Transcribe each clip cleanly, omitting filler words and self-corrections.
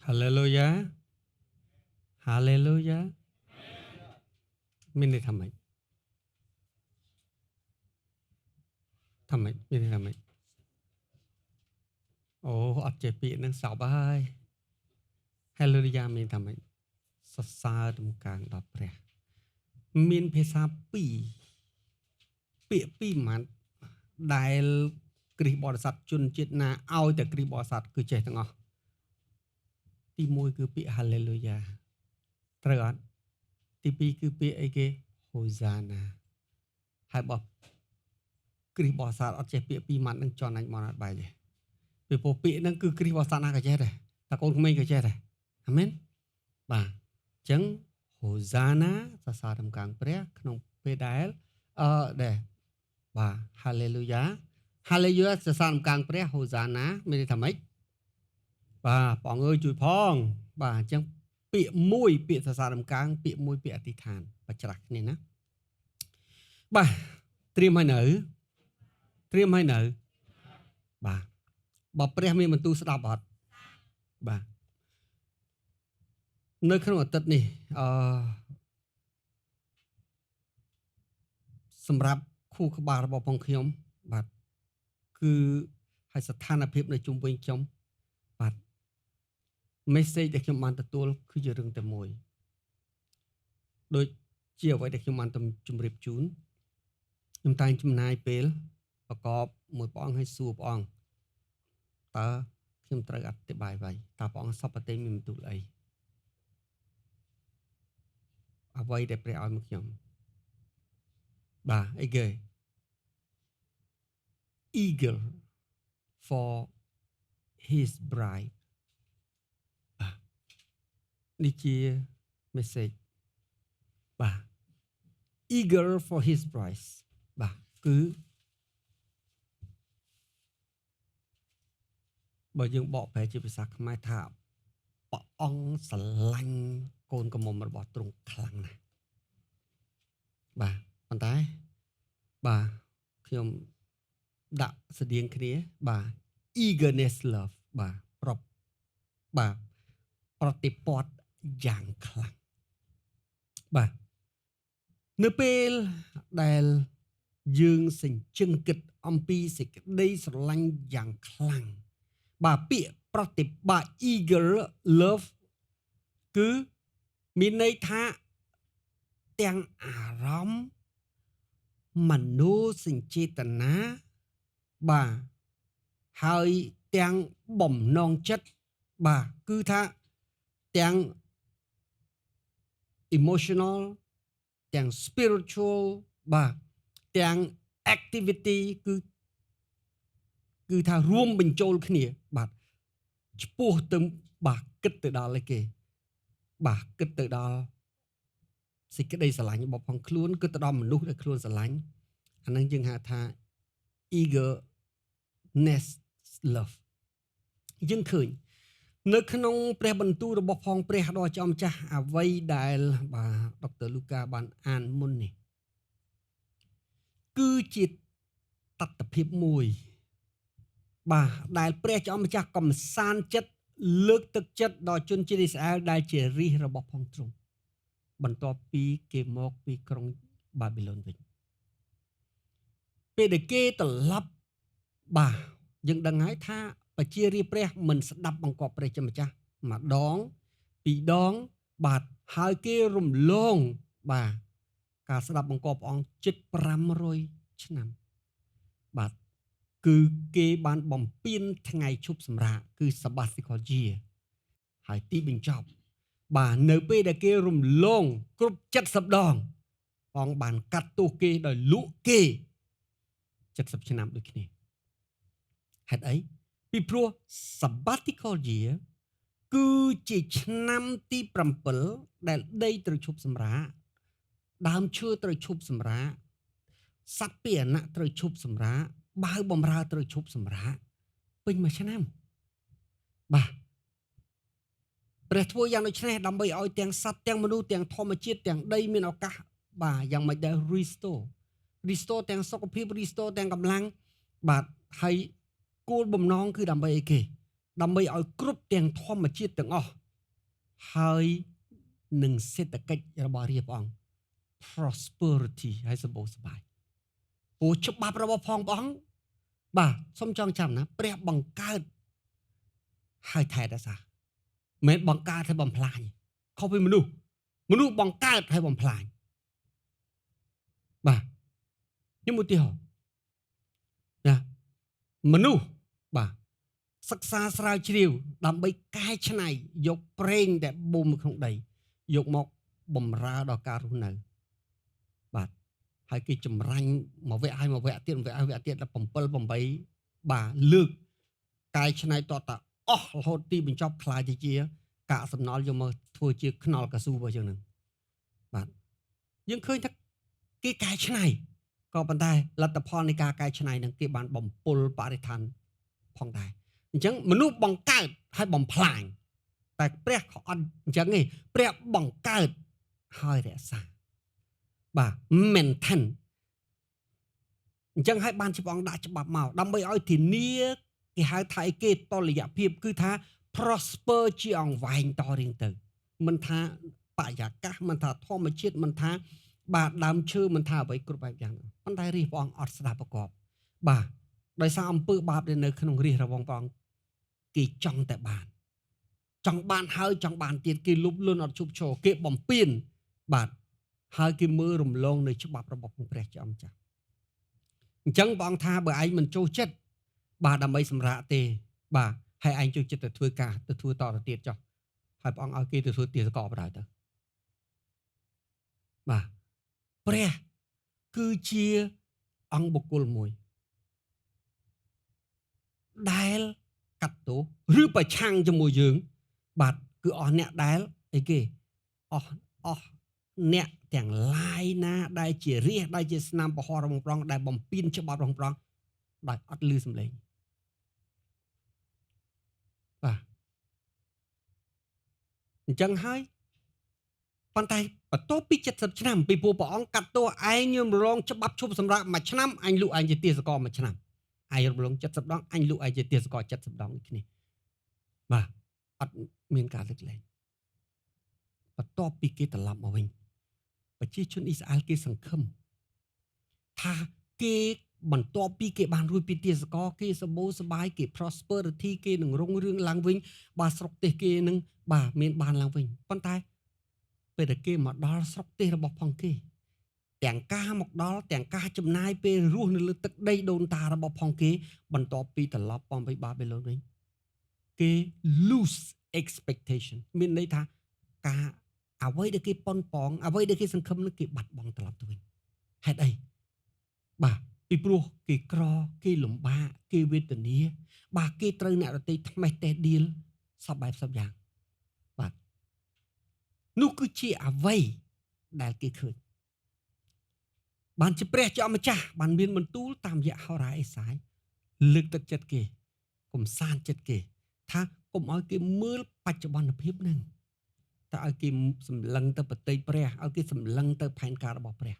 Hallelujah Hallelujah មានន័យថាម៉េចមានន័យថាម៉េចអូអត់ចេះពាក្យនឹងសោកហើយ Hallelujah មានថាម៉េចសរសើរដំកើងដល់ព្រះមានភាសា2ពាក្យ2ម៉ាត់ដែលគ្រីស្ទបរិស័ទជនជាតិណាឲ្យតែគ្រីស្ទបរិស័ទគឺចេះទាំងអស់ទី1គឺពាក្យ Hallelujah ត្រូវអត់ទី2គឺពាក្យអីគេ Hosanna ហើយបើគ្រីស្ទបរិស័ទអត់ចេះពាក្យ2ម៉ាត់នឹងចន់អញមកអត់បាយទេពីព្រោះពាក្យហ្នឹងគឺគ្រីស្ទបរិស័ទណាក៏ចេះដែរតាកូនក្មេងក៏ចេះដែរអាមែនបាទអញ្ចឹង Hosanna សរសើរដំកើងព្រះក្នុងពេលដែលដែរបាទ Hallelujah Hallelujah សរសើរដំកើងព្រះ Hosanna មានន័យថាម៉េចបាទព្រះអង្គអើយជួយផងបាទអញ្ចឹងពាក្យមួយពាក្យសរសើរដំកើងពាក្យមួយពាក្យអធិដ្ឋានបច្ច្រាស់គ្នាណាបាទត្រៀមហើយនៅបាទបើព្រះមានបន្ទូលស្ដាប់អត់បាទនៅក្នុងអាទិត្យនេះសម្រាប់ខួរក្បាលរបស់ផងខ្ញុំបាទគឺហើយស្ថានភាពនៅជុំវិញខ្ញុំបាទ message ដែលខ្ញុំបានទទួលគឺជារឿងតែមួយដូចជាអ្វីដែលខ្ញុំបានជម្រាបជូនខ្ញុំតែងចំណាយពេលប្រកបមួយព្រះអង្គឲ្យសួរព្រះអង្គតើខ្ញុំត្រូវអធិប្បាយអ្វីតើព្រះអង្គសពតែមានបន្ទូលអីអ្វីដែលព្រះឲ្យមកខ្ញុំបាទអីគេ eager for his bride បាទនេះជា message បាទ eager for his bride បាទគឺបើយើងបកប្រែជាភាសាខ្មែរថាព្រះអង្គស្រឡាញ់កូនក្រមុំរបស់ទ្រង់ខ្លាំងណាស់បាទប៉ុន្តែបាទខ្ញុំដាក់ស្តៀងគ្នាបាទ eagerness love បាទប្រតិព័ទ្ធយ៉ាងខ្លាំងបាទនៅពេលដែលយើងសេចក្ដីគិតអំពីសេចក្ដីស្រឡាញ់យ៉ាងខ្លាំងបាទពាក្យប្រតិបាទ eager love គឺមានន័យថាទាំងអារម្មណ៍មនោសញ្ចេតនាបាទហើយទាំងបំណងចិត្តបាទគឺថាទាំង emotional ទាំង spiritual បាទទាំង activity គឺថារួមបញ្ចូលគ្នាបាទឆ្ពោះទៅបាទគិតទៅដល់អីគេបាទគិតទៅដល់សេចក្តីស្រឡាញ់របស់ផងខ្លួនគិតទៅដល់មនុស្សដែលខ្លួនស្រឡាញ់អានឹងយើងហៅថា eagerness love យើងឃើញនៅក្នុងព្រះបន្ទូលរបស់ផងព្រះដ៏ចំចាស់អ្វីដែលបាទដុកទ័រលូកាបានអានមុននេះគឺជាតថភាពមួយបាទដែលព្រះចអម្ចាស់កំសាន្តចិត្តលើកទឹកចិត្តដល់ជនជាតិអ៊ីស្រាអែលដែលជារាជរបស់ផងទ្រង់បន្ទាប់ពីគេមកពីក្រុងបាប៊ីឡូនវិញពេលដែលគេត្រឡប់បាទយើងដឹងហើយថាប្រជារាស្ត្រព្រះមិនស្ដាប់បង្គាប់ព្រះជាម្ចាស់ម្ដងពីរដងបាទហើយគេរំលងបាទការស្ដាប់បង្គាប់ព្រះអង្គជិត500ឆ្នាំបាទគឺគេបានបំពេញថ្ងៃឈប់សម្រាកគឺ sabbatical year ហើយទីបញ្ចប់បាទនៅពេលដែលគេរំលងគ្រប់70ដងព្រះអង្គបានកាត់ទោសគេដោយលក់គេ70ឆ្នាំដូចគ្នាហេតុអីពីព្រោះ sabbatical year គឺជាឆ្នាំទី7ដែលដីត្រូវឈប់សម្រាកដើមឈើត្រូវឈប់សម្រាកសត្វពាហនៈត្រូវឈប់សម្រាកបាវបំរើត្រូវឈប់សម្រាកពេញមួយឆ្នាំបាទព្រះធ្វើយ៉ាងដូចនេះដើម្បីឲ្យទាំងសត្វទាំងមនុស្សទាំងធម្មជាតិទាំងដីមានឱកាសបាទយ៉ាងម៉េចដែរ restore ទាំងសុខភាព restore ទាំងកម្លាំងបាទហើយគោលបំណងគឺដើម្បីអីគេ ដើម្បីឲ្យគ្រប់ទាំងធម្មជាតិទាំងអស់ហើយនឹងសេដ្ឋកិច្ចរបស់រាជព្រះអង្គ prosperity ហើយសម្បូរសប្បាយព្រោះច្បាប់របស់ព្រះអង្គបាទសូមចងចាំណាព្រះបង្កើតហើយថែរក្សាមិនបង្កើតហើយបំផ្លាញខុសពីមនុស្សបង្កើតហើយបំផ្លាញបាទខ្ញុំឧទាហរណ៍ណាមនុស្សបាទសិក្សាស្រាវជ្រាវដើម្បីកែច្នៃយកប្រេងដែលបូមក្នុងដីយកមកបំរើដល់ការរស់នៅបាទហើយគេចម្រាញ់មួយវគ្គហើយមួយវគ្គទៀតមួយវគ្គទៀតដល់7 8បាទលើកកែច្នៃតតអស់រហូតទីបញ្ចប់ខ្លាយទៅជាកាកសំណល់យកមកធ្វើជាខ្នល់កស៊ូបើចឹងហ្នឹងបាទយើងឃើញថាគេកែច្នៃក៏ប៉ុន្តែលទ្ធផលនៃការកែច្នៃហ្នឹងគេបានបំពុលបរិស្ថានផងដែរអញ្ចឹងមនុស្សបង្កើតហើយបំផ្លាញតែព្រះក៏អត់អញ្ចឹងទេព្រះបង្កើតហើយរក្សាបាទ maintain អញ្ចឹងហើយបានជាព្រះអង្គដាក់ច្បាប់មកដើម្បីឲ្យធានាគេហៅថាអីគេតុល្យភាពគឺថា prosper ជាអង្វែងតរៀងទៅមិនថាបរិយាកាសមិនថាធម្មជាតិមិនថាបាទដើមឈើមិនថាអ្វីគ្រប់បែបយ៉ាងប៉ុន្តែរាជព្រះអង្គអត់ស្ដាប់ប្រកបបាទដោយសារអំពើបាបដែលនៅក្នុងរាជរបស់ព្រះអង្គគេចង់តែបានចង់បានហើយចង់បានទៀតគេលុបលន់អត់ជប់ឈរគេបំពេញបាទហើយគេមើលរំលងនៅច្បាប់របស់ព្រះជាម្ចាស់អញ្ចឹងព្រះអង្គថាបើឯងមិនចូលចិត្តបាទដើម្បីសម្រាកទេបាទហើយឯងចូលចិត្តទៅធ្វើការទៅធ្វើតទៅទៀតចុះហើយព្រះអង្គឲ្យគេទៅធ្វើទាសកលបណ្ដោយទៅបាទព្រះគឺជាអង្គបុគ្គលមួយដែលកាត់ទោសឬប្រឆាំងជាមួយយើងបាទគឺអស់អ្នកដែលអីគេអស់អ្នកទាំងឡាយណាដែលជារាជដែលជាស្នាមពហរបស់ព្រះអង្គដែលបំពេញច្បាប់របស់ព្រះអង្គដោយអត់លឺសំឡេងបាទអញ្ចឹងហើយប៉ុន្តែបន្ទាប់ពី70ឆ្នាំពីព្រោះព្រះអង្គកាត់ទោសឯងញរងច្បាប់ឈប់សម្រាកមួយឆ្នាំអញលុឯងជាទាសករមួយឆ្នាំឯងរំលង70ដងអញលុឯងជាទាសករ70ដងដូចគ្នាបាទអត់មានការលើកលែងបន្ទាប់ពីគេត្រឡប់មកវិញប្រជាជនអ៊ីស្រាអែលគេសង្ឃឹមថាគេបន្ទាប់ពីគេបានរួចពីទាសករគេសម្បូរសប្បាយគេ prosperity គេនឹងរុងរឿងឡើងវិញបាទស្រុកទេសគេនឹងបាទមានបានឡើងវិញប៉ុន្តែពេលដែលគេមកដល់ស្រុកទេសរបស់ផងគេទាំងការមកដល់ទាំងការចំណាយពេលរស់នៅលើទឹកដីដូនតារបស់ផងគេបន្ទាប់ពីត្រឡប់ពីបាបេឡូនវិញគេ lose expectation មានន័យថាការអ្វីដែលគេប៉ុនប៉ងអ្វីដែលគេសង្ឃឹមនឹងគេបាត់បង់ត្រឡប់ទៅវិញហេតុអីបាទពីព្រោះគេក្រគេលំបាកគេវេទនាបាទគេត្រូវអ្នករតីថ្មេះតេះឌៀលសពបែបសពយ៉ាងបាទនោះគឺជាអ្វីដែលគេឃើញបានជាព្រះជាម្ចាស់បានមានបន្ទូលតាមរយៈហោរាអេសាយលើកទឹកចិត្តគេកំសាន្តចិត្តគេថាកុំឲ្យគេមើលបច្ចុប្បន្នភាពហ្នឹងតែឲ្យគេសម្លឹងទៅប្រតិព្រះឲ្យគេសម្លឹងទៅផែនការរបស់ព្រះ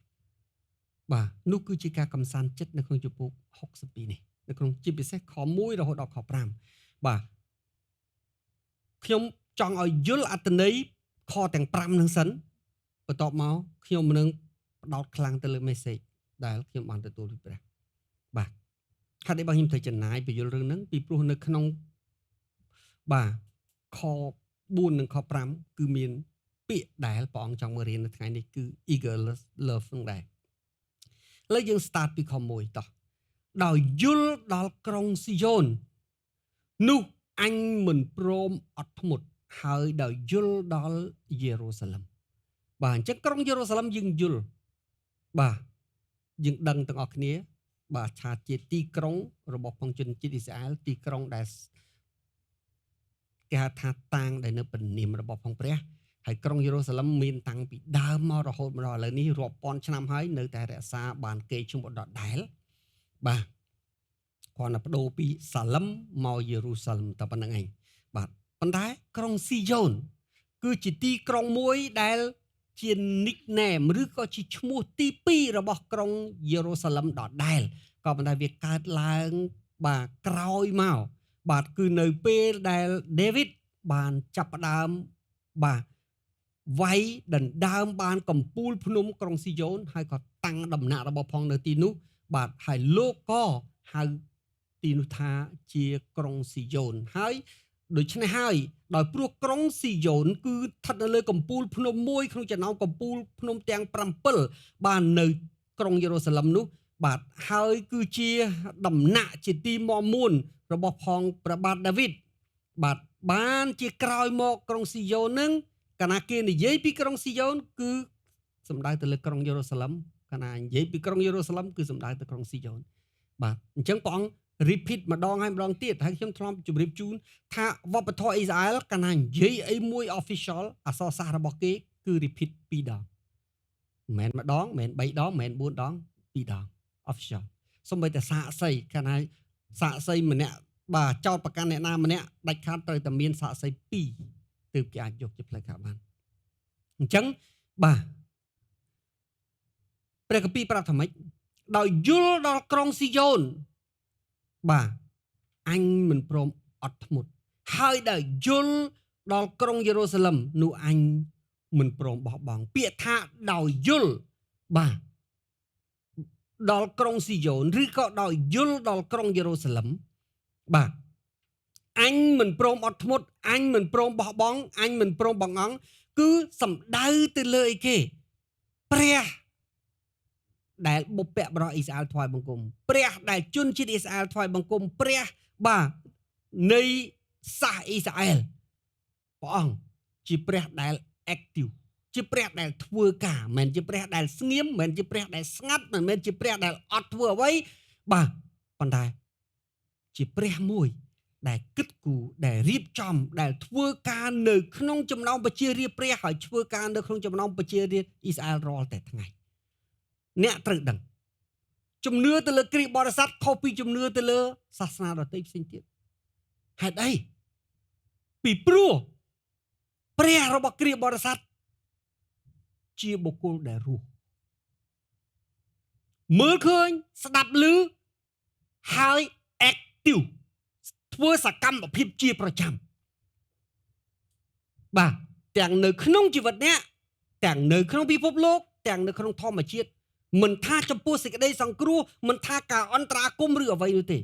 បាទនោះគឺជាការកំសាន្តចិត្តនៅក្នុងជំពូក62នេះនៅក្នុងជាពិសេសខ1រហូតដល់ខ5បាទខ្ញុំចង់ឲ្យយល់អត្ថន័យខទាំង5នឹងសិនបន្ទាប់មកខ្ញុំនឹងផ្ដោតខ្លាំងទៅលើ message ដែលខ្ញុំបានទទួលពីព្រះបាទហេតុអីបងខ្ញុំត្រូវចំណាយបញ្យល់រឿងហ្នឹងពីព្រោះនៅក្នុងបាទខ4និងខ5គឺមានពាក្យដែលព្រះអង្គចង់មករៀននៅថ្ងៃនេះគឺ eager love ហ្នឹងដែរឥឡូវយើង start ពីខ1តោះដោយយល់ដល់ក្រុងស៊ីយ៉ូននោះអញមិនព្រមអត់ធ្មត់ហើយដោយយល់ដល់យេរូសាឡឹមបាទអញ្ចឹងក្រុងយេរូសាឡឹមយើងយល់បាទយើងដឹងទាំងអស់គ្នាបាទថាជាទីក្រុងរបស់ផងជនជាតិអ៊ីស្រាអែលទីក្រុងដែលគេហៅថាតាងដែលនៅព្រះនាមរបស់ផងព្រះហើយក្រុងយេរូសាឡឹមមានតាំងពីដើមមករហូតមកដល់ឥឡូវនេះរាប់ពាន់ឆ្នាំហើយនៅតែរក្សាបានគេឈ្មោះដដែលបាទគាត់ណាបដូរពីសាឡឹមមកយេរូសាឡឹមតែប៉ុណ្្នឹងឯងបាទប៉ុន្តែក្រុងស៊ីយ៉ូនគឺជាទីក្រុងមួយដែលជា nickname ឬក៏ជាឈ្មោះទី2របស់ក្រុងយេរូសាឡឹមដដែលក៏ប៉ុន្តែវាកើតឡើងបាទក្រោយមក បាទគឺនៅពេលដែល David បានចាប់ផ្ដើមបាទវាយដណ្ដើមបានកំពូលភ្នំក្រុងស៊ីយ៉ូនហើយក៏តាំងដំណាក់របស់ផងនៅទីនោះបាទហើយលោកក៏ហៅទីនោះថាជាក្រុងស៊ីយ៉ូនហើយដូច្នេះហើយដោយព្រោះក្រុងស៊ីយ៉ូនគឺស្ថិតនៅលើកំពូលភ្នំមួយក្នុងចំណោមកំពូលភ្នំទាំង7បាននៅក្រុងយេរូសាឡិមនោះបាទហើយគឺជាដំណាក់ជាទីមាំមួនរបស់ផងព្រះបាទដាវីតបាទបានជាក្រោយមកក្រុងស៊ីយ៉ូននឹងកាលណាគេនិយាយពីក្រុងស៊ីយ៉ូនគឺសំដៅទៅលើក្រុងយេរូសាឡិមកាលណានិយាយពីក្រុងយេរូសាឡិមគឺសំដៅទៅក្រុងស៊ីយ៉ូនបាទអញ្ចឹងព្រះអង្គ repeat ម្ដងហើយម្ដងទៀតហើយខ្ញុំធ្លាប់ជម្រាបជូនថាវប្បធម៌អ៊ីស្រាអែលកាលណានិយាយអីមួយ official អក្សរសាស្ត្ររបស់គេគឺ repeat 2 ដងមិនមែនម្ដងមិនមែន3ដងមិនមែន4ដង2ដង official សូម្បីតែសាកសីកាលណាសាកសីម្នាក់បាទចោតប្រកាន់អ្នកណាម្នាក់ដាច់ខាតត្រូវតែមានសាកសី2ទើបគេអាចយកជាផ្លូវការបានអញ្ចឹងបាទព្រះគម្ពីរប្រាប់ថាម៉េចដោយយល់ដល់ក្រុងស៊ីយ៉ូនបាទអញមិនព្រមអត់ធ្មត់ហើយដោយយល់ដល់ក្រុងយេរូសាឡិមនោះអញមិនព្រមបោះបង់ពាក្យថាដោយយល់បាទដល់ក្រុងស៊ីយ៉ូនឬក៏ដោយយល់ដល់ក្រុងយេរូសាឡិមបាទអញមិនព្រមអត់ធ្មត់អញមិនព្រមបោះបង់អញមិនព្រមបង្អង់គឺសំដៅទៅលើអីគេព្រះដែលបុព្វបុរសអ៊ីស្រាអែលថ្វាយបង្គំព្រះដែលជនជាតិអ៊ីស្រាអែលថ្វាយបង្គំព្រះបាទនៃសាសអ៊ីស្រាអែលព្រះអង្គជាព្រះដែល active ជាព្រះដែលធ្វើការមិនមែនជាព្រះដែលស្ងៀមមិនមែនជាព្រះដែលស្ងាត់មិនមែនជាព្រះដែលអត់ធ្វើអ្វីបាទប៉ុន្តែជាព្រះមួយដែលគិតគូរដែលរៀបចំដែលធ្វើការនៅក្នុងចំណោមប្រជារាស្ត្រព្រះហើយធ្វើការនៅក្នុងចំណោមប្រជារាស្ត្រអ៊ីស្រាអែលរាល់តែថ្ងៃអ្នកត្រូវដឹងជំនឿទៅលើគ្រីស្ទបរិស័ទខុសពីជំនឿទៅលើសាសនាដទៃផ្សេងទៀតហេតុអីពីព្រោះព្រះរបស់គ្រីស្ទបរិស័ទជាបុគ្គលដែលរស់មើលឃើញស្ដាប់ឮហើយ active ធ្វើសកម្មភាពជាប្រចាំបាទទាំងនៅក្នុងជីវិតអ្នកទាំងនៅក្នុងពិភពលោកទាំងនៅក្នុងធម្មជាតិមិនថាចំពោះសេចក្តីសង្គ្រោះមិនថាការអន្តរាគមន៍ឬអ្វីនោះទេ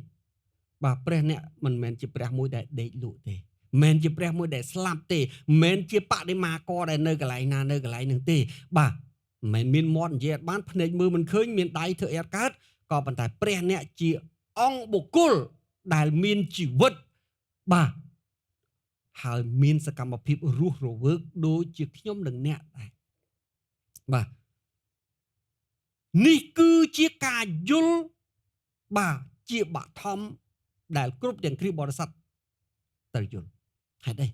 បាទព្រះអ្នកមិនមែនជាព្រះមួយដែលដេកលក់ទេមិនមែនជាព្រះមួយដែលស្លាប់ទេមិនមែនជាបដិមាករដែលនៅកន្លែងណានៅកន្លែងនឹងទេបាទមិនមែនមានមាត់និយាយបានភ្នែកមើលមិនឃើញមានដៃធ្វើអីអត់កើតក៏ប៉ុន្តែព្រះអ្នកជាអង្គបុគ្គលដែលមានជីវិតបាទហើយមានសកម្មភាពរស់រវើកដូចជាខ្ញុំនិងអ្នកដែរបាទនេះគឺជាការយល់បាទជាបឋមដែលគ្រប់ទាំងគ្រីស្ទបរិស័ទត្រូវយល់ហេតុអី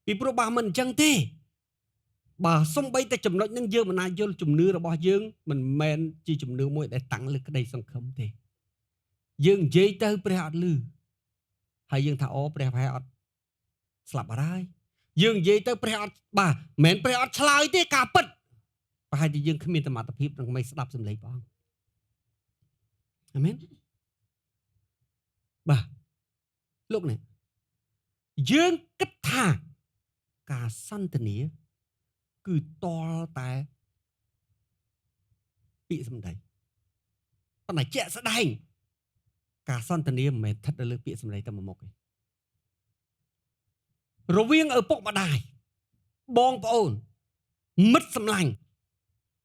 ពីព្រោះបើមិនអញ្ចឹងទេបើសំបីតែចំណុចនឹងយើងមិនអាចយល់ជំនឿរបស់យើងមិនមែនជាជំនឿមួយដែលតាំងលើក្តីសង្ឃឹមទេយើងនិយាយទៅព្រះអត់ឮហើយយើងថាអូព្រះប្រហែលអត់ស្លាប់អត់ហើយយើងនិយាយទៅព្រះអត់បាទមិនមែនព្រះអត់ឆ្លើយទេការពិតប្រហែលជាយើងគ្មានសមត្ថភាពនឹងមិនស្ដាប់សម្លេងព្រះអង្គអាមែនបាទលោកនេះយើងគិតថាការសន្ទនាគឺតលតែពាក្យសម្ដីប៉ុន្តែជាក់ស្ដែងការសន្ទនាមិនមែនស្ថិតនៅលើពាក្យសម្ដីតែមួយមុខទេរវាងឪពុកម្ដាយបងប្អូនមិត្តសម្លាញ់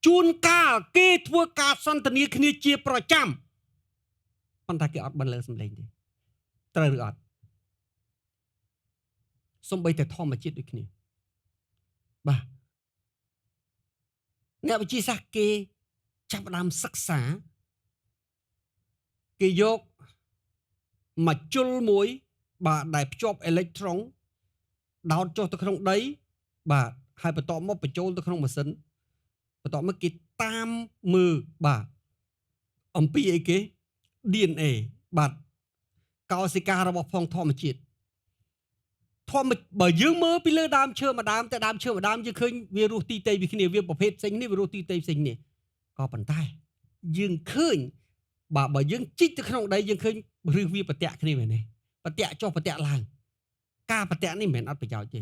ជួនកាលគេធ្វើការសន្ទនាគ្នាជាប្រចាំប៉ុន្តែគេអត់បន្លឺសម្លេងទេត្រូវឬអត់សំបីតែធម្មជាតិដូចគ្នាបាទអ្នកវិទ្យាសាស្ត្រគេចាប់ផ្ដើមសិក្សាគេយកមកជុលមួយបាទដែលភ្ជាប់អេឡិចត្រូនដោតចុះទៅក្នុងដីបាទហើយបន្ទាប់មកបញ្ចូលទៅក្នុងម៉ាស៊ីនបន្ទាប់មកគេតាមមើលបាទអំពីអីគេ DNA បាទកោសិការបស់ផងធម្មជាតិបើយើងមើលពីលើដើមឈើមួយដើមតែដើមឈើមួយដើមយើងឃើញវារស់ទីតីពីគ្នាវាប្រភេទផ្សេងនេះវារស់ទីតីផ្សេងនេះក៏ប៉ុន្តែយើងឃើញបើយើងជីកទៅក្នុងដីយើងឃើញឬវាប្រទាក់គ្នាមែនទេ ប្រតិចុះប្រតិឡើងការប្រតិនេះមិនមែនអត់ប្រយោជន៍ទេ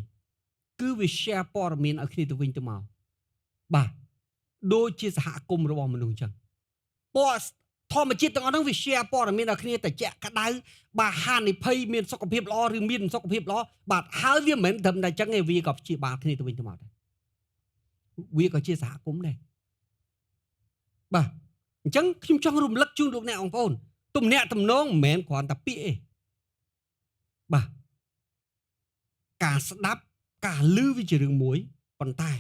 គឺវា share ព័ត៌មានឲ្យគ្នាទៅវិញទៅមកបាទដូចជាសហគមន៍របស់មនុស្សអញ្ចឹងព័ត៌ធម្មជាតិទាំងអស់ហ្នឹងវា share ព័ត៌មានឲ្យគ្នាតែជាក់ក្តៅបាទហានិភ័យមានសុខភាពល្អឬមានសុខភាពល្អបាទហើយវាមិនមែនត្រឹមតែអញ្ចឹងទេវាក៏ព្យាបាលគ្នាទៅវិញទៅមកដែរវាក៏ជាសហគមន៍ដែរបាទអញ្ចឹងខ្ញុំចង់រំលឹកជូនលោកអ្នកបងប្អូនទំនាក់ទំនងមិនមែនគ្រាន់តែពាក្យទេបាទការស្ដាប់ការឮវាជារឿងមួយប៉ុន្តែ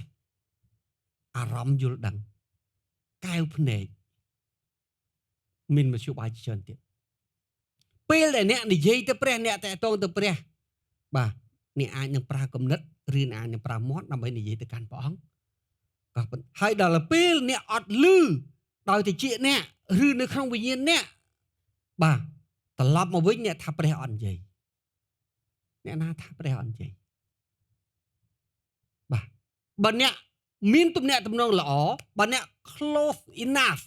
អារម្មណ៍យល់ដឹងកែវភ្នែកមានមធ្យោបាយជាច្រើនទៀតពេលដែលអ្នកនិយាយទៅព្រះអ្នកតេតងទៅព្រះបាទអ្នកអាចនឹងប្រើគំនិតឬអ្នកអាចនឹងប្រើមាត់ដើម្បីនិយាយទៅកាន់ព្រះអង្គក៏ហើយដល់ពេលអ្នកអត់ឮដោយតិចអ្នកឬនៅក្នុងវិញ្ញាណអ្នកបាទត្រឡប់មកវិញអ្នកថាព្រះអត់និយាយអ្នកណាថាព្រះអត់និយាយបាទបើអ្នកមានទំនាក់ទំនងល្អបើអ្នក close enough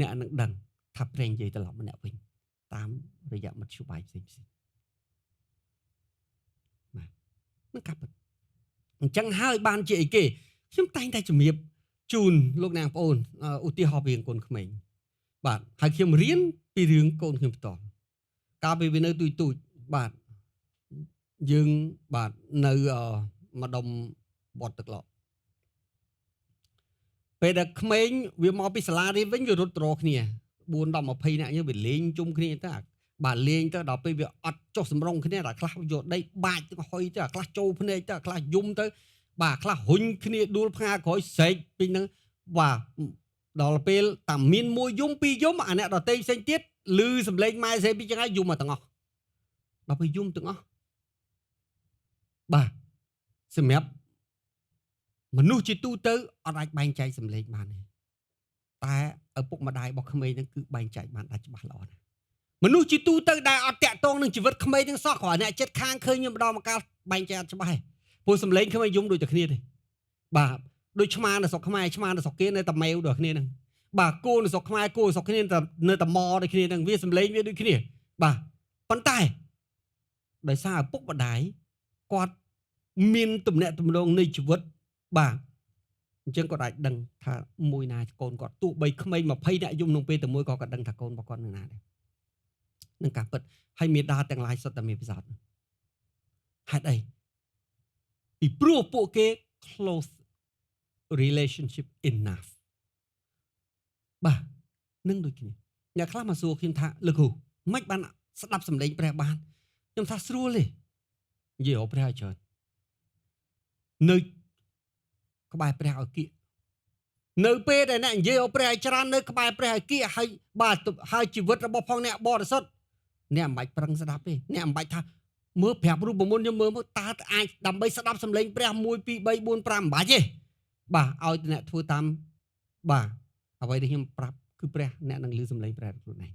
អ្នកនឹងដឹងថាព្រះនិយាយត្រឡប់មកអ្នកវិញតាមរយៈមធ្យោបាយផ្សេងៗបាទនឹងកាប់អញ្ចឹងហើយបានជាអីគេខ្ញុំតែងតែជំរាបជូនលោកអ្នកបងប្អូនឧទាហរណ៍ពីរឿងកូនក្មេងបាទហើយខ្ញុំរៀនពីរឿងកូនខ្ញុំផ្ទាល់កាលពីវានៅទូចបាទយើងបាទនៅម្ដុំបត់ទឹកឡក់ពេលដែលក្មេងវាមកពីសាលារៀនវិញវារត់ត្រគ្នា4 10 20នាក់យើងវាលេងជុំគ្នាទៅបាទលេងទៅដល់ពេលវាអត់ចុះសម្រងគ្នាដល់ខ្លះយកដីបាច់ទៅហុយទៅខ្លះចូលភ្នែកទៅខ្លះយំទៅបាទខ្លះរុញគ្នាដួលផ្ងាក្រោយស្រែកពីហ្នឹងបាទដល់ពេលតាមានមួយយំពីរយំអាអ្នកដតេផ្សេងទៀតឮសំឡេងម៉ែស្រីពីចឹងហើយយំមកទាំងអស់ដល់ពេលយំទាំងអស់បាទសម្រាប់មនុស្សជាទូទៅអត់អាចបែងចែកសម្លេងបានទេតែឪពុកម្ដាយរបស់ក្មេងហ្នឹងគឺបែងចែកបានដាច់ច្បាស់ល្អណាស់មនុស្សជាទូទៅដែលអត់តាក់ទងនឹងជីវិតក្មេងទាំងសោះគ្រាន់អ្នកចិត្តខាងឃើញខ្ញុំម្ដងមកកាលបែងចែកអត់ច្បាស់ទេព្រោះសម្លេងក្មេងយំដូចតែគ្នាទេបាទដូចឆ្មានៅស្រុកខ្មែរឆ្មានៅស្រុកគេនៅតែម៉ែវដូចគ្នាហ្នឹងបាទគោនៅស្រុកខ្មែរគោស្រុកគ្នានៅតែម៉ដូចគ្នាហ្នឹងវាសម្លេងវាដូចគ្នាបាទប៉ុន្តែដោយសារឪពុកម្ដាយគាត់មានទំនាក់ទំនងនៃជីវិតបាទអញ្ចឹងគាត់អាចដឹងថាមួយណាកូនគាត់ទោះបីក្មេង20នាក់យំក្នុងពេលតែមួយក៏គាត់ដឹងថាកូនរបស់គាត់នឹងណាដែរនឹងការពិតហើយមេដាទាំងឡាយសុទ្ធតែមានពិសោធន៍ហេតុអីពីព្រោះពួកគេ close relationship enough បាទនឹងដូចគ្នាអ្នកខ្លះមកសួរខ្ញុំថាលោកគ្រូមិនបានស្ដាប់សម្លេងព្រះបានខ្ញុំថាស្រួលទេនិយាយអូព្រះឲ្យច្រើននៅក្បែរព្រះឲ្យគៀកនៅពេលដែលអ្នកនិយាយអូព្រះឲ្យច្រើននៅក្បែរព្រះឲ្យគៀកហើយបាទហើយជីវិតរបស់ផងអ្នកបរិសុទ្ធអ្នកមិនបាច់ប្រឹងស្ដាប់ទេអ្នកមិនបាច់ថាមើលប្រាប់រូបមន្តខ្ញុំមើលមកតើអាចដើម្បីស្ដាប់សម្លេងព្រះ1 2 3 4 5មិនបាច់ទេបាទឲ្យអ្នកធ្វើតាមបាទអ្វីដែលខ្ញុំប្រាប់គឺព្រះអ្នកនឹងឮសម្លេងព្រះខ្លួនឯង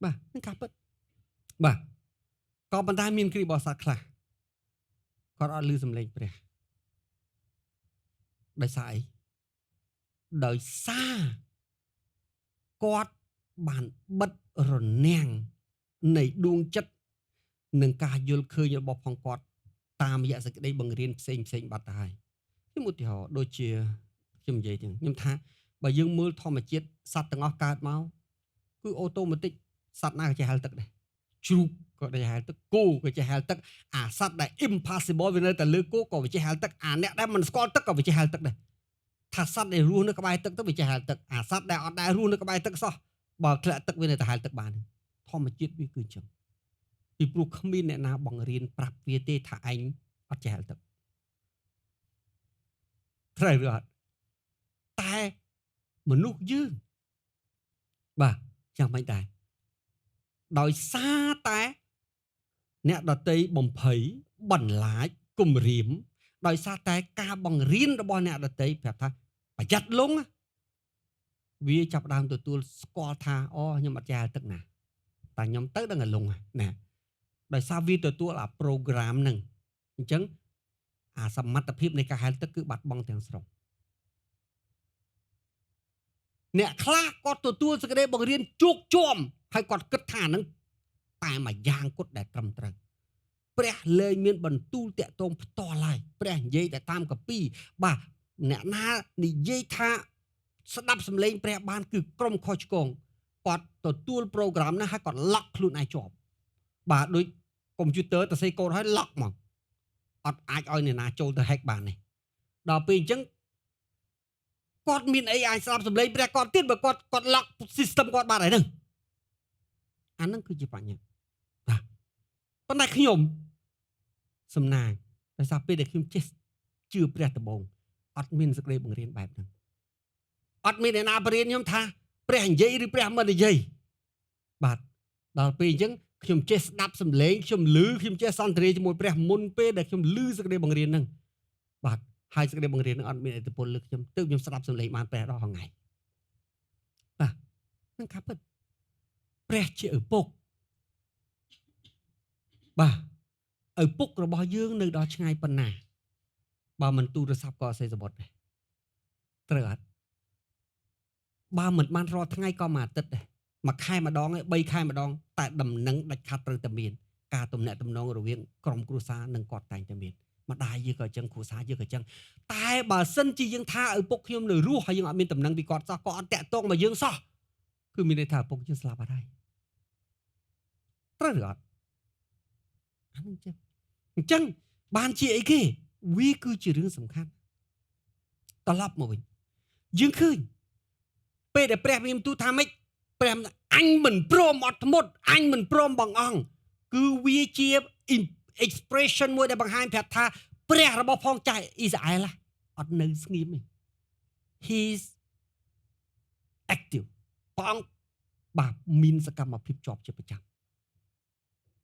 បាទនឹងការពិតបាទក៏ប៉ុន្តែមានគ្រីបរិស័ទខ្លះគាត់អត់ឮសម្លេងព្រះដោយសារអីដោយសារគាត់បានបិទរនាំងនៃដួងចិត្តនឹងការយល់ឃើញរបស់ផងគាត់តាមរយៈសេចក្តីបង្រៀនផ្សេងបាត់ទៅហើយខ្ញុំឧទាហរណ៍ដូចជាខ្ញុំនិយាយចឹងខ្ញុំថាបើយើងមើលធម្មជាតិសត្វទាំងអស់កើតមកគឺអូតូម៉ាទិកសត្វណាក៏ចេះហែលទឹកដែរជ្រូកក៏ចេះហែលទឹកគោក៏ចេះហែលទឹកអាសត្វដែល impossible វានៅតែលើគោក៏វាចេះហែលទឹកអាអ្នកដែលមិនស្គាល់ទឹកក៏វាចេះហែលទឹកដែរថាសត្វដែលរស់នៅក្បែរទឹកទៅវាចេះហែលទឹកអាសត្វដែលអត់ដែលរស់នៅក្បែរទឹកសោះបើធ្លាក់ទឹកវានៅតែហែលទឹកបានធម្មជាតិវាគឺអញ្ចឹងពីព្រោះគ្មានអ្នកណាបង្រៀនប្រាប់វាទេថាឯងអត់ចេះហែលទឹកត្រូវឬអត់តែមនុស្សយើងបាទយ៉ាងម៉េចដែរដោយសារតែអ្នកដតីបំភ័យបន្លាចគំរាមដោយសារតែការបង្រៀនរបស់អ្នកដតីប្រាប់ថាប្រយ័ត្នលងវាចាប់ដើមទទួលស្គាល់ថាអូខ្ញុំអត់ចេះហែលទឹកណាតែខ្ញុំទៅដឹងតែលងណាដោយសារវាទទួលអា program ហ្នឹងអញ្ចឹងអាសមត្ថភាពនៃការហែលទឹកគឺបាត់បង់ទាំងស្រុងអ្នកខ្លះក៏ទទួលសេចក្តីបង្រៀនជោគជាំ ហើយគាត់គិតថាហ្នឹងតែមួយយ៉ាងគត់ដែលត្រឹមត្រូវព្រះលែងមានបន្ទូលតាក់ទងផ្ទាល់ហើយព្រះនិយាយតែតាមកាពីបាទអ្នកណានិយាយថាស្ដាប់សំឡេងព្រះបានគឺក្រុមខុសឆ្គងគាត់ទទួលប្រូក្រាមណាហើយគាត់ឡក់ខ្លួនឯងជាប់បាទដូចកុំព្យូទ័រទៅសេកូដហើយឡក់មកអត់អាចឲ្យអ្នកណាចូលទៅ hack បានទេដល់ពេលអញ្ចឹងគាត់មានអីអាចស្ដាប់សំឡេងព្រះគាត់ទៀតបើគាត់ឡក់ system គាត់បាត់ហើយហ្នឹងអាហ្នឹងគឺជាបញ្ហាបាទប៉ុន្តែខ្ញុំសំណាងដោយសារពេលដែលខ្ញុំចេះជឿព្រះដំបងអត់មានសេចក្តីបង្រៀនបែបហ្នឹងអត់មានអ្នកណាបរៀនខ្ញុំថាព្រះនិយាយឬព្រះមិននិយាយបាទដល់ពេលអញ្ចឹងខ្ញុំចេះស្ដាប់សំឡេងខ្ញុំចេះសន្ទនាជាមួយព្រះមុនពេលដែលខ្ញុំឮសេចក្តីបង្រៀនហ្នឹងបាទហើយសេចក្តីបង្រៀនហ្នឹងអត់មានឥទ្ធិពលលើខ្ញុំទើបខ្ញុំស្ដាប់សំឡេងបានព្រះដល់ថ្ងៃបាទហ្នឹងការពិតព្រះជាឪពុកបាទឪពុករបស់យើងនៅដល់ឆ្ងាយប៉ុណ្ណាបើមិនទូរស័ព្ទក៏អសេសបុតដែរត្រូវអត់បើមិនបានរាល់ថ្ងៃក៏មួយអាទិត្យដែរមួយខែម្ដង3ខែម្ដងតែដំណឹងដាច់ខាត់ត្រូវតែមានការទំនាក់ទំនងរវាងក្រុមគ្រួសារនិងគាត់តែងតែមានម្ដាយយើងក៏អញ្ចឹងគ្រួសារយើងក៏អញ្ចឹងតែបើសិនជាយើងថាឪពុកខ្ញុំនៅរស់ហើយយើងអត់មានដំណឹងពីគាត់សោះក៏អត់តាក់ទងមកយើងសោះគឺមានន័យថាឪពុកយើងស្លាប់អត់ហើយត្រូវឬអត់អានឹងចឹងអញ្ចឹងបានជាអីគេវាគឺជារឿងសំខាន់ត្រឡប់មកវិញយើងឃើញពេលដែលព្រះមានទូលថាម៉េចព្រះអញមិនព្រមអត់ធ្មត់អញមិនព្រមបងអង្គគឺវាជា expression មួយដែលបង្ហាញប្រាប់ថាព្រះរបស់ផងចៅអ៊ីស្រាអែលអត់នៅស្ងៀមទេ he's active ព្រះអង្គបាទមានសកម្មភាពជាប់ជាប្រចាំ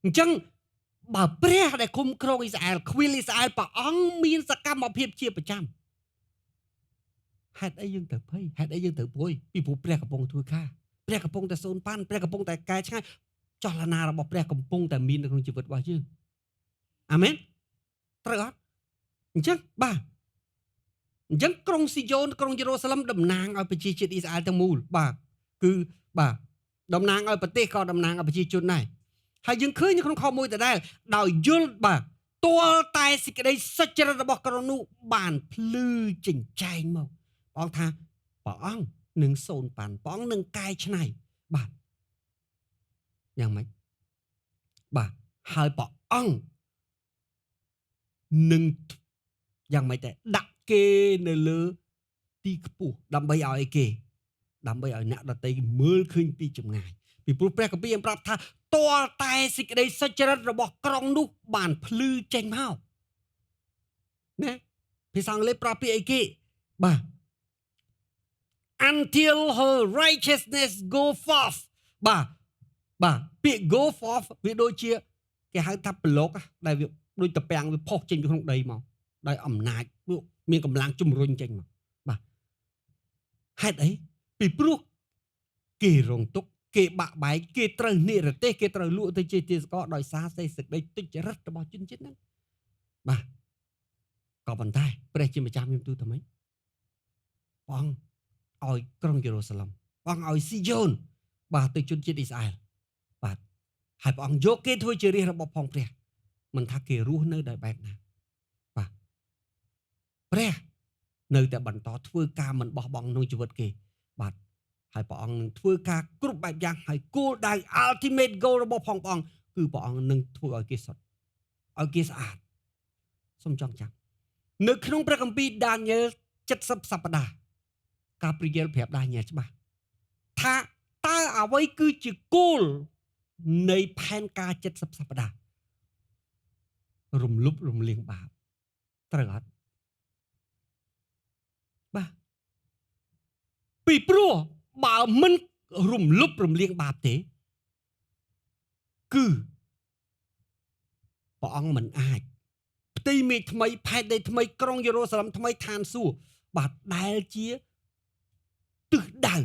អញ្ចឹងបើព្រះដែលគុំគ្រងអ៊ីស្រាអែលខ្វៀលអ៊ីស្រាអែលព្រះអង្គមានសកម្មភាពជាប្រចាំហេតុអីយើងត្រូវភ័យហេតុអីយើងត្រូវព្រួយពីព្រោះព្រះកំពុងធ្វើការព្រះកំពុងតែសូនប៉ាន់ព្រះកំពុងតែកែច្នៃចលនារបស់ព្រះកំពុងតែមាននៅក្នុងជីវិតរបស់យើងអាមែនត្រូវអត់អញ្ចឹងបាទអញ្ចឹងក្រុងស៊ីយ៉ូនក្រុងយេរូសាឡឹមតំណាងឲ្យប្រជាជាតិអ៊ីស្រាអែលទាំងមូលបាទគឺបាទតំណាងឲ្យប្រទេសក៏តំណាងឲ្យប្រជាជនដែរហើយយើងឃើញនៅក្នុងខ1ដដែលដោយយល់បាទទាល់តែសេចក្តីសុចរិតរបស់ក្រុងនោះបានភ្លឺចិញ្ចែងមកព្រះអង្គថាព្រះអង្គនឹងសូនប៉ាន់ព្រះអង្គនឹងកែច្នៃបាទយ៉ាងម៉េចបាទហើយព្រះអង្គនឹងយ៉ាងម៉េចតែដាក់គេនៅលើទីខ្ពស់ដើម្បីឲ្យអីគេដើម្បីឲ្យអ្នកដទៃមើលឃើញពីចម្ងាយពីព្រោះព្រះគម្ពីរបានប្រាប់ថាទាល់តែសេចក្តីសុចរិតរបស់ក្រុងនោះបានភ្លឺចេញមកណាភាសាអង់គ្លេសប្រាប់ពីអីគេបាទ until her righteousness go forth បាទពាក្យ go forth វាដូចជាគេហៅថាប្លុកដែលវាដូចតពាំងវាផុសចេញពីក្នុងដីមកដោយអំណាចមានកម្លាំងជំរុញចេញមកបាទហេតុអីពីព្រោះគេរងទុក្ខគេបាក់បែកគេត្រូវនិរទេសគេត្រូវលក់ទៅជាទាសករដោយសារសេចក្តីទុច្ចរិតរបស់ជនជាតិហ្នឹងបាទក៏ប៉ុន្តែព្រះជាម្ចាស់មានទូលថាម៉េចព្រះអង្គឲ្យក្រុងយេរូសាឡឹមព្រះអង្គឲ្យស៊ីយ៉ូនបាទទៅជនជាតិអ៊ីស្រាអែលបាទហើយព្រះអង្គយកគេធ្វើជារាជរបស់ផងព្រះមិនថាគេរស់នៅដោយបែបណាបាទព្រះនៅតែបន្តធ្វើការមិនបោះបង់ក្នុងជីវិតគេបាទហើយព្រះអង្គនឹងធ្វើការគ្រប់បែបយ៉ាងហើយគោលដៅ ultimate goal របស់ផងព្រះអង្គគឺព្រះអង្គនឹងធ្វើឲ្យគេសុទ្ធឲ្យគេស្អាតសូមចងចាំនៅក្នុងព្រះគម្ពីរដានីយ៉ែល70សប្តាហ៍កាព្រីយ៉ែលប្រាប់ដានីយ៉ែលច្បាស់ថាតើអ្វីគឺជាគោលនៃផែនការ70សប្តាហ៍រំលប់រំលាងបាបត្រូវអត់បាទពីព្រោះបើមិនរំលប់រំលាងបាបទេគឺព្រះអង្គមិនអាចផ្ទៃមេឃថ្មីផែនដីថ្មីក្រុងយេរូសាឡឹមថ្មីឋានសួគ៌បាទដែលជាទិសដៅ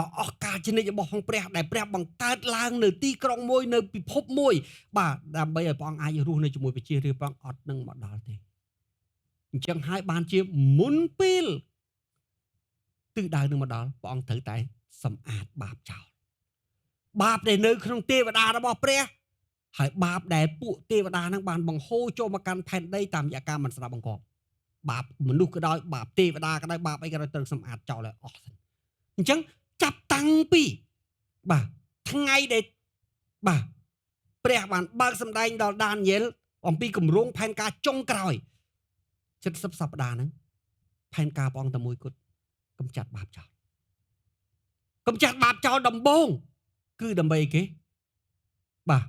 ដ៏អស្ចារ្យជានិច្ចរបស់ផងព្រះដែលព្រះបង្កើតឡើងនៅទីក្រុងមួយនៅពិភពមួយបាទដើម្បីឲ្យព្រះអង្គអាចរស់នៅជាមួយប្រជារាស្ត្រព្រះអង្គអត់នឹងមកដល់ទេអញ្ចឹងហើយបានជាមុនពេលទិសដៅនឹងមកដល់ព្រះអង្គត្រូវតែសម្អាតបាបចោល បាបដែលនៅក្នុងទេវតារបស់ព្រះហើយបាបដែលពួកទេវតាហ្នឹងបានបង្ហូរចូលមកកាន់ផែនដីតាមរយៈការមិនស្ដាប់បង្គាប់បាបមនុស្សក៏ដោយបាបទេវតាក៏ដោយបាបអីក៏ដោយត្រូវសម្អាតចោលឲ្យអស់អញ្ចឹងចាប់តាំងពីបាទថ្ងៃដែលបាទព្រះបានបើកសម្ដែងដល់ដានីយ៉ែលអំពីគម្រោងផែនការចុងក្រោយ70សប្តាហ៍ហ្នឹងផែនការព្រះអង្គតែមួយគត់កម្ចាត់បាបចោលកម្ចាត់បាបចោលដំបូងគឺដើម្បីអីគេបាទ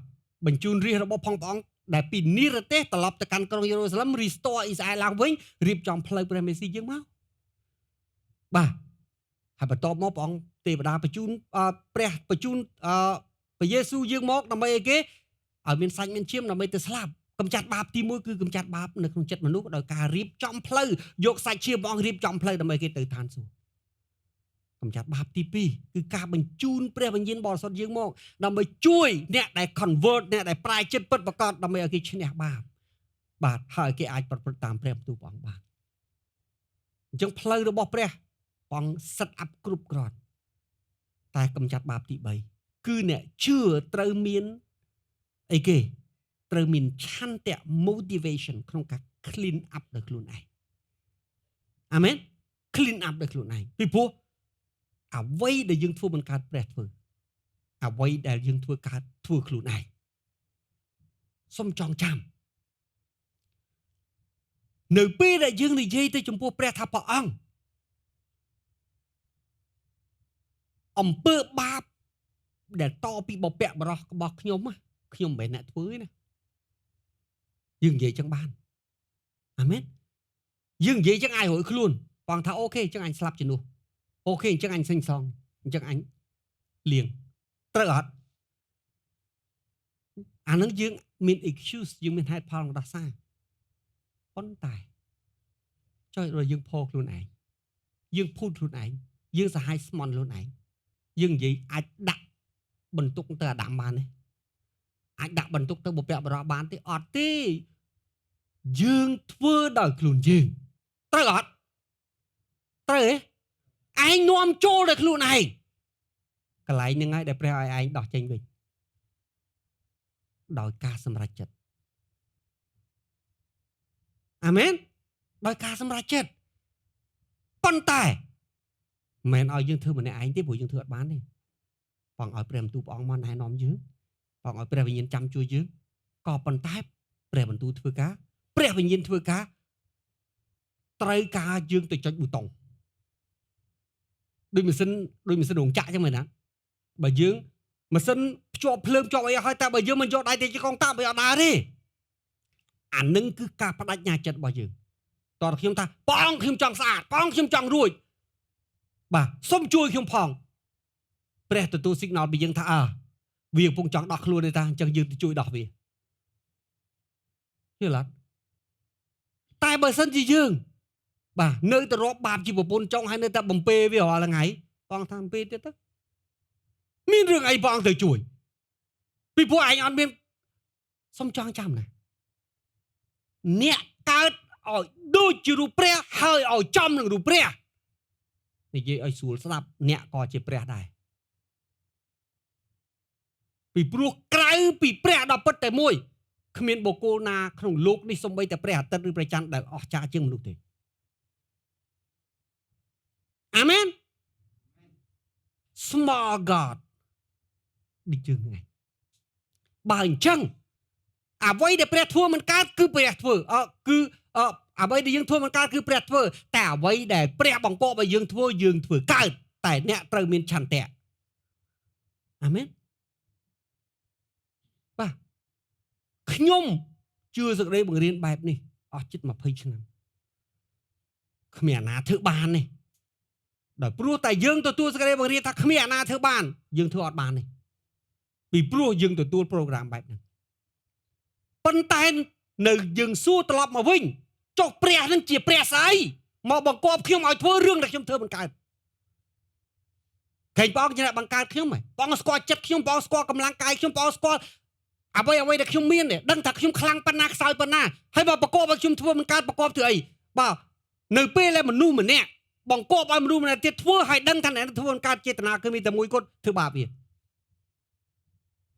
បញ្ជូនរាជរបស់ផងព្រះអង្គដែលពីនិរទេសត្រឡប់ទៅកាន់ក្រុងយេរូសាឡឹម restore អ៊ីស្រាអែលឡើងវិញរៀបចំផ្លូវព្រះមេស៊ីយើងមកបាទហើយបន្ទាប់មកព្រះអង្គទេវតាបញ្ជូនព្រះបញ្ជូនព្រះយេស៊ូវយើងមកដើម្បីអីគេឲ្យមានសាច់មានឈាមដើម្បីទៅស្លាប់កម្ចាត់បាបទី1គឺកម្ចាត់បាបនៅក្នុងចិត្តមនុស្សដោយការរៀបចំផ្លូវយកសាច់ឈាមព្រះអង្គរៀបចំផ្លូវដើម្បីគេទៅឋានសួគ៌កម្ចាត់បាបទី2គឺការបញ្ជូនព្រះវិញ្ញាណបរិសុទ្ធយើងមកដើម្បីជួយអ្នកដែល convert អ្នកដែលប្រែចិត្តពិតប្រាកដដើម្បីឲ្យគេឈ្នះបាបបាទហើយគេអាចប្រព្រឹត្តតាមព្រះបន្ទូលព្រះអង្គបានអញ្ចឹងផ្លូវរបស់ព្រះអង្គ set up គ្រប់គ្រាន់តែកម្ចាត់បាបទី3គឺអ្នកជឿត្រូវមានអីគេត្រូវមានឆន្ទៈ motivation ក្នុងការ clean up ដោយខ្លួនឯងអាមែន clean up ដោយខ្លួនឯងពីព្រោះអ្វីដែលយើងធ្វើមិនកើតព្រះធ្វើអ្វីដែលយើងធ្វើកើតធ្វើខ្លួនឯងសូមចងចាំនៅពេលដែលយើងនិយាយទៅចំពោះព្រះថាព្រះអង្គអំពើបាបដែលតពីបពៈបរោះរបស់ខ្ញុំមិនមែនអ្នកធ្វើទេណាយើងនិយាយចឹងបានអាមែនយើងនិយាយចឹងអាចរួចខ្លួនបងថាអូខេចឹងអញស្លាប់ជំនួសអូខេអញ្ចឹងអញសេញសងអញ្ចឹងអញលៀងត្រូវអត់អានឹងយើងមាន excuse យើងមានហេតុផលដោះសារប៉ុន្តែចុចរយើងផោខ្លួនឯងយើងភូតខ្លួនឯងយើងសហាយស្មន់ខ្លួនឯងយើងនិយាយអាចដាក់បន្ទុកទៅអាដាមបានទេអាចដាក់បន្ទុកទៅបុព្វបុរសបានទេអត់ទេយើងធ្វើដោយខ្លួនយើងត្រូវអត់ត្រូវទេឯងនាំចូលដោយខ្លួនឯងកន្លែងហ្នឹងហើយដែលព្រះឲ្យឯងដោះចេញវិញដោយការសម្រេចចិត្តអាមែនដោយការសម្រេចចិត្តប៉ុន្តែមិនមែនឲ្យយើងធ្វើម្នាក់ឯងទេព្រោះយើងធ្វើអត់បានទេបងឲ្យព្រះបន្ទូលព្រះអង្គមកណែនាំយើងបងឲ្យព្រះវិញ្ញាណចាំជួយយើងក៏ប៉ុន្តែព្រះបន្ទូលធ្វើការព្រះវិញ្ញាណធ្វើការត្រូវការយើងទៅចុចប៊ូតុងដូចម៉ាស៊ីនរោងចក្រចឹងមែនណាបើយើងម៉ាស៊ីនភ្ជាប់ភ្លើងភ្ជាប់អីហើយតែបើយើងមិនយកដៃទៅជាកងតាវាអត់ដើរទេអានឹងគឺការបដិញ្ញាចិត្តរបស់យើងតើខ្ញុំថាព្រះអង្គខ្ញុំចង់ស្អាតព្រះអង្គខ្ញុំចង់រួចបាទសូមជួយខ្ញុំផងព្រះទទួល signal ពីយើងថាវាកំពុងចង់ដោះខ្លួនទេតាអញ្ចឹងយើងទៅជួយដោះវាយល់អត់តែបើសិនជាយើងបាទនៅតែរាប់បាបជាប្រពន្ធចុងហើយនៅតែបំពេវារាល់ថ្ងៃបងថាបំពេទៀតទៅមានរឿងអីបងទៅជួយពីព្រោះឯងអត់មានសុំចងចាំណាអ្នកកើតឲ្យដូចជារូបព្រះហើយឲ្យចំនឹងរូបព្រះនិយាយឲ្យស្រួលស្ដាប់អ្នកក៏ជាព្រះដែរពីព្រោះក្រៅពីព្រះដ៏ពិតតែមួយគ្មានបុគ្គលណាក្នុងលោកនេះសូម្បីតែព្រះអាទិត្យឬព្រះច័ន្ទដែលអស្ចារ្យជាងមនុស្សទេអាមែន Small God ដូចយើងហ្នឹងបើអញ្ចឹងអ្វីដែលព្រះធ្វើមិនកើតគឺព្រះធ្វើគឺអ្វីដែលយើងធ្វើមិនកើតគឺព្រះធ្វើតែអ្វីដែលព្រះបង្គាប់ឲ្យយើងធ្វើកើតតែអ្នកត្រូវមានឆន្ទៈអាមែនបាទខ្ញុំជឿសេចក្តីបង្រៀនបែបនេះអស់ជិត20ឆ្នាំគ្មានអាណាធ្វើបានទេដោយព្រោះតែយើងទទួលសេចក្តីបង្រៀនថាគ្មានអាណាធ្វើបានយើងធ្វើអត់បានទេពីព្រោះយើងទទួលប្រូក្រាមបែបហ្នឹងប៉ុន្តែនៅយើងសួរត្រឡប់មកវិញចុះព្រះនឹងជាព្រះស្អីមកបង្គាប់ខ្ញុំឲ្យធ្វើរឿងដែលខ្ញុំធ្វើមិនកើតឃើញបងជាអ្នកបង្កើតខ្ញុំហ៎បងស្គាល់ចិត្តខ្ញុំបងស្គាល់កម្លាំងកាយខ្ញុំបងស្គាល់អ្វីដែលខ្ញុំមានដឹងថាខ្ញុំខ្លាំងប៉ុណ្ណាខ្សោយប៉ុណ្ណាហើយមកបង្គាប់ឲ្យខ្ញុំធ្វើមិនកើតបង្គាប់ធ្វើអីបាទនៅពេលដែលមនុស្សម្នាក់បង្គាប់ឲ្យមនុស្សម្នាក់ទៀតធ្វើឲ្យដឹងថាអ្នកធ្វើមិនកើតចេតនាគឺមានតែមួយគត់ធ្វើបាបវា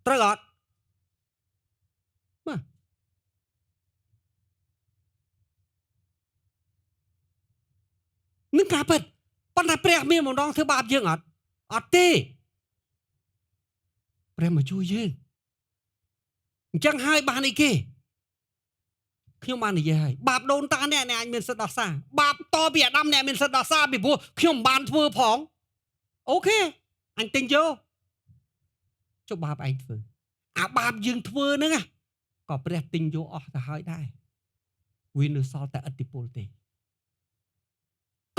ត្រូវអត់បាទនឹងការពិតប៉ុន្តែព្រះមានម្ដងធ្វើបាបយើងអត់ទេព្រះមកជួយយើងអញ្ចឹងហើយបានអីគេខ្ញុំបាននិយាយហើយបាបដូនតាអ្នកអាចមានសិទ្ធិដោះសារបាបតពីអាដាមអ្នកមានសិទ្ធិដោះសារពីព្រោះខ្ញុំមិនបានធ្វើផងអូខេអញទិញយកចុះបាបឯងធ្វើអាបាបយើងធ្វើហ្នឹងក៏ព្រះទិញយកអស់ទៅហើយដែរវានៅសល់តែឥទ្ធិពលទេ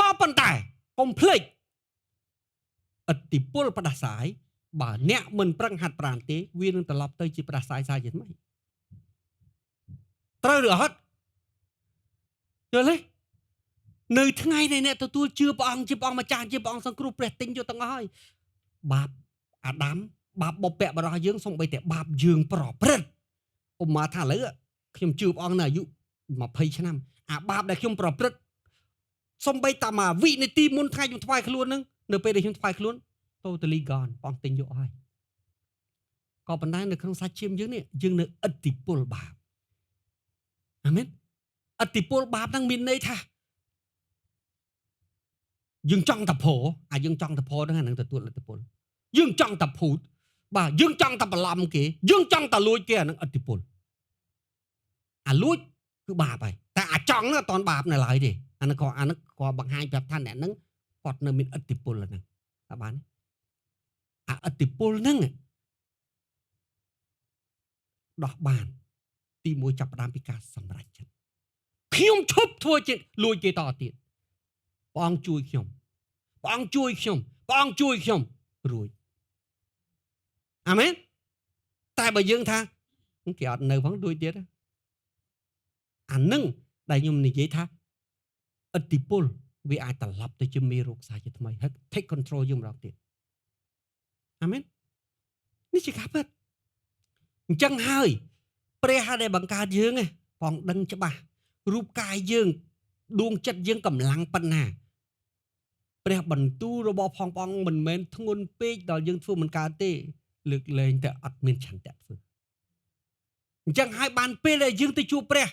ក៏ប៉ុន្តែកុំភ្លេចឥទ្ធិពលផ្ដាសាយបើអ្នកមិនប្រឹងហាត់ប្រាណទេវានឹងត្រឡប់ទៅជាផ្ដាសាយសាយជាថ្មីត្រូវឬអត់យល់ទេនៅថ្ងៃដែលអ្នកទទួលជឿព្រះអង្គជាព្រះអង្គម្ចាស់ជាព្រះអង្គសង្គ្រោះព្រះទិញយកទាំងអស់ហើយបាបអាដាមបាបបុព្វបុរសយើងសំបីតែបាបយើងប្រព្រឹត្តឧបមាថាឥឡូវខ្ញុំជឿព្រះអង្គនៅអាយុ20ឆ្នាំអាបាបដែលខ្ញុំប្រព្រឹត្តសំបីតាមកវិនាទីមុនថ្ងៃខ្ញុំថ្វាយខ្លួននឹងនៅពេលដែលខ្ញុំថ្វាយខ្លួន totally gone បងទិញយកហើយក៏ប៉ុន្តែនៅក្នុងសាច់ឈាមយើងនេះយើងនៅឥទ្ធិពលបាបអាមែនឥទ្ធិពលបាបហ្នឹងមានន័យថាយើងចង់តែព្រោះយើងចង់តែព្រោះហ្នឹងទទួលឥទ្ធិពលយើងចង់តែភូតបាទយើងចង់តែបន្លំគេយើងចង់តែលួចគេអាហ្នឹងឥទ្ធិពលអាលួចគឺបាបហើយតែអាចង់ហ្នឹងអត់តន់បាបនៅឡើយទេអាហ្នឹងក៏បង្ហាញប្រាប់ថាអ្នកហ្នឹងគាត់នៅមានឥទ្ធិពលហ្នឹងតើបានអាឥទ្ធិពលហ្នឹងដោះបានទី1ចាប់ផ្ដើមពីការសម្រេចចិត្តខ្ញុំឈប់ធ្វើជាលួចគេតទៀតព្រះអង្គជួយខ្ញុំព្រះអង្គជួយខ្ញុំព្រះអង្គជួយខ្ញុំរួចអាមែនតែបើយើងថាគេអត់នៅផងដូចទៀតអានឹងដែលខ្ញុំនិយាយថាឥទ្ធិពលវាអាចត្រឡប់ទៅជាមេរោគសាជាថ្មីហើយ take control យើងម្ដងទៀតអាមែននេះជាការពិតអញ្ចឹងហើយព្រះដែលបង្កើតយើងផងដឹងច្បាស់រូបកាយយើងដួងចិត្តយើងកម្លាំងប៉ុណ្ណាព្រះបន្ទូលរបស់ផងបងមិនមែនធ្ងន់ពេកដល់យើងធ្វើមិនកើតទេលើកលែងតែអត់មានឆន្ទៈធ្វើអញ្ចឹងហើយបានពេលដែលយើងទៅជួបព្រះ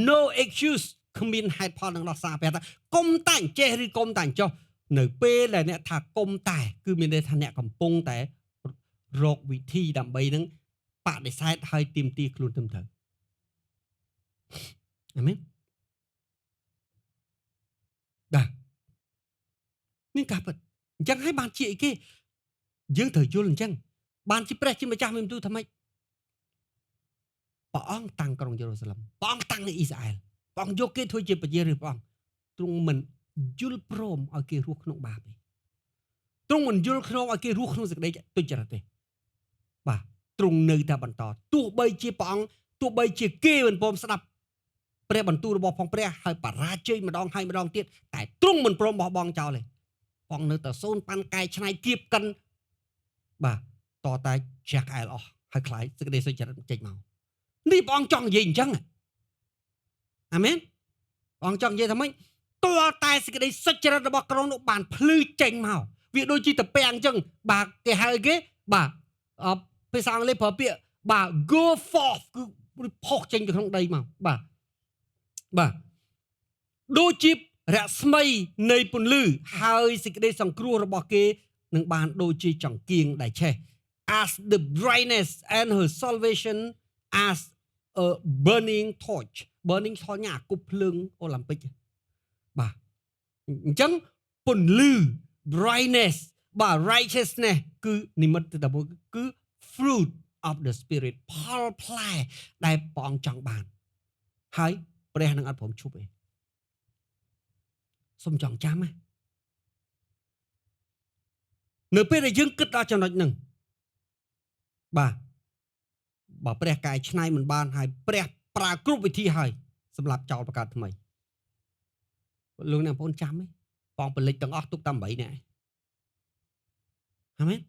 no excuse គ្មានហេតុផលនឹងដោះសារព្រះថាគុំតែអញ្ចេះឬគុំតែអញ្ចោះនៅពេលដែលអ្នកថាគុំតែគឺមានន័យថាអ្នកកំពុងតែរកវិធីដើម្បីនឹងបដិសេធឲ្យទាមទារខ្លួនទៅត្រូវអាមែនបាទនេះការពិតអញ្ចឹងហើយបានជាអីគេយើងត្រូវយល់អញ្ចឹងបានជាព្រះជាម្ចាស់មានបន្ទូលថាម៉េចព្រះអង្គតាំងក្រុងយេរូសាឡិមព្រះអង្គតាំងនៅអ៊ីស្រាអែលព្រះអង្គយកគេធ្វើជាប្រជារាស្ត្រព្រះអង្គទ្រង់មិនយល់ព្រមឲ្យគេរស់ក្នុងបាបទេទ្រង់មិនយល់ក្នុងឲ្យគេរស់ក្នុងសេចក្តីទុច្ចរិតទេបាទទ្រង់នៅតែបន្តទោះបីជាព្រះអង្គទោះបីជាគេមិនព្រមស្ដាប់ព្រះបន្ទូលរបស់ផងព្រះហើយបរាជ័យម្ដងហើយម្ដងទៀតតែទ្រង់មិនព្រមបោះបង់ចោលទេផងនៅតែសូនប៉ាន់កែច្នៃគៀបកិនបាទតតែចាក់អែលអស់ហើយខ្លាយសេចក្តីសុចរិតចេញមកនេះព្រះអង្គចង់និយាយអញ្ចឹងអាមែនព្រះអង្គចង់និយាយថាម៉េចតើតែសេចក្តីសុចរិតរបស់ក្រុងនោះបានភ្លឺចេញមកវាដូចជាតពាំងអញ្ចឹងបាទគេហៅគេបាទភាសាអង់គ្លេសប្រើពាក្យបាទ go forth គឺផុសចេញទៅក្នុងដីមកបាទដូចជារស្មីនៃពន្លឺហើយសេចក្តីសង្គ្រោះរបស់គេនឹងបានដូចជាចង្កៀងដែលឆេះ as the brightness and her salvation as a burning torch អាគប់ភ្លើងអូឡ িম্প ិកបាទអញ្ចឹងពន្លឺ brightness បាទ righteousness គឺនិមិត្តទៅដល់គឺ fruit of the spirit ផលផ្លែដែលព្រះអង្គចង់បានហើយព្រះនឹងអត់ព្រមឈប់ទេសូមចងចាំនៅពេលដែលយើងគិតដល់ចំណុចហ្នឹងបាទបើព្រះកែច្នៃមិនបានហើយព្រះប្រើគ្រប់វិធីហើយសម្រាប់ចោលបង្កើតថ្មីលោកអ្នកបងប្អូនចាំទេបងពលិចទាំងអស់ទុកតែ8នាក់អាមែន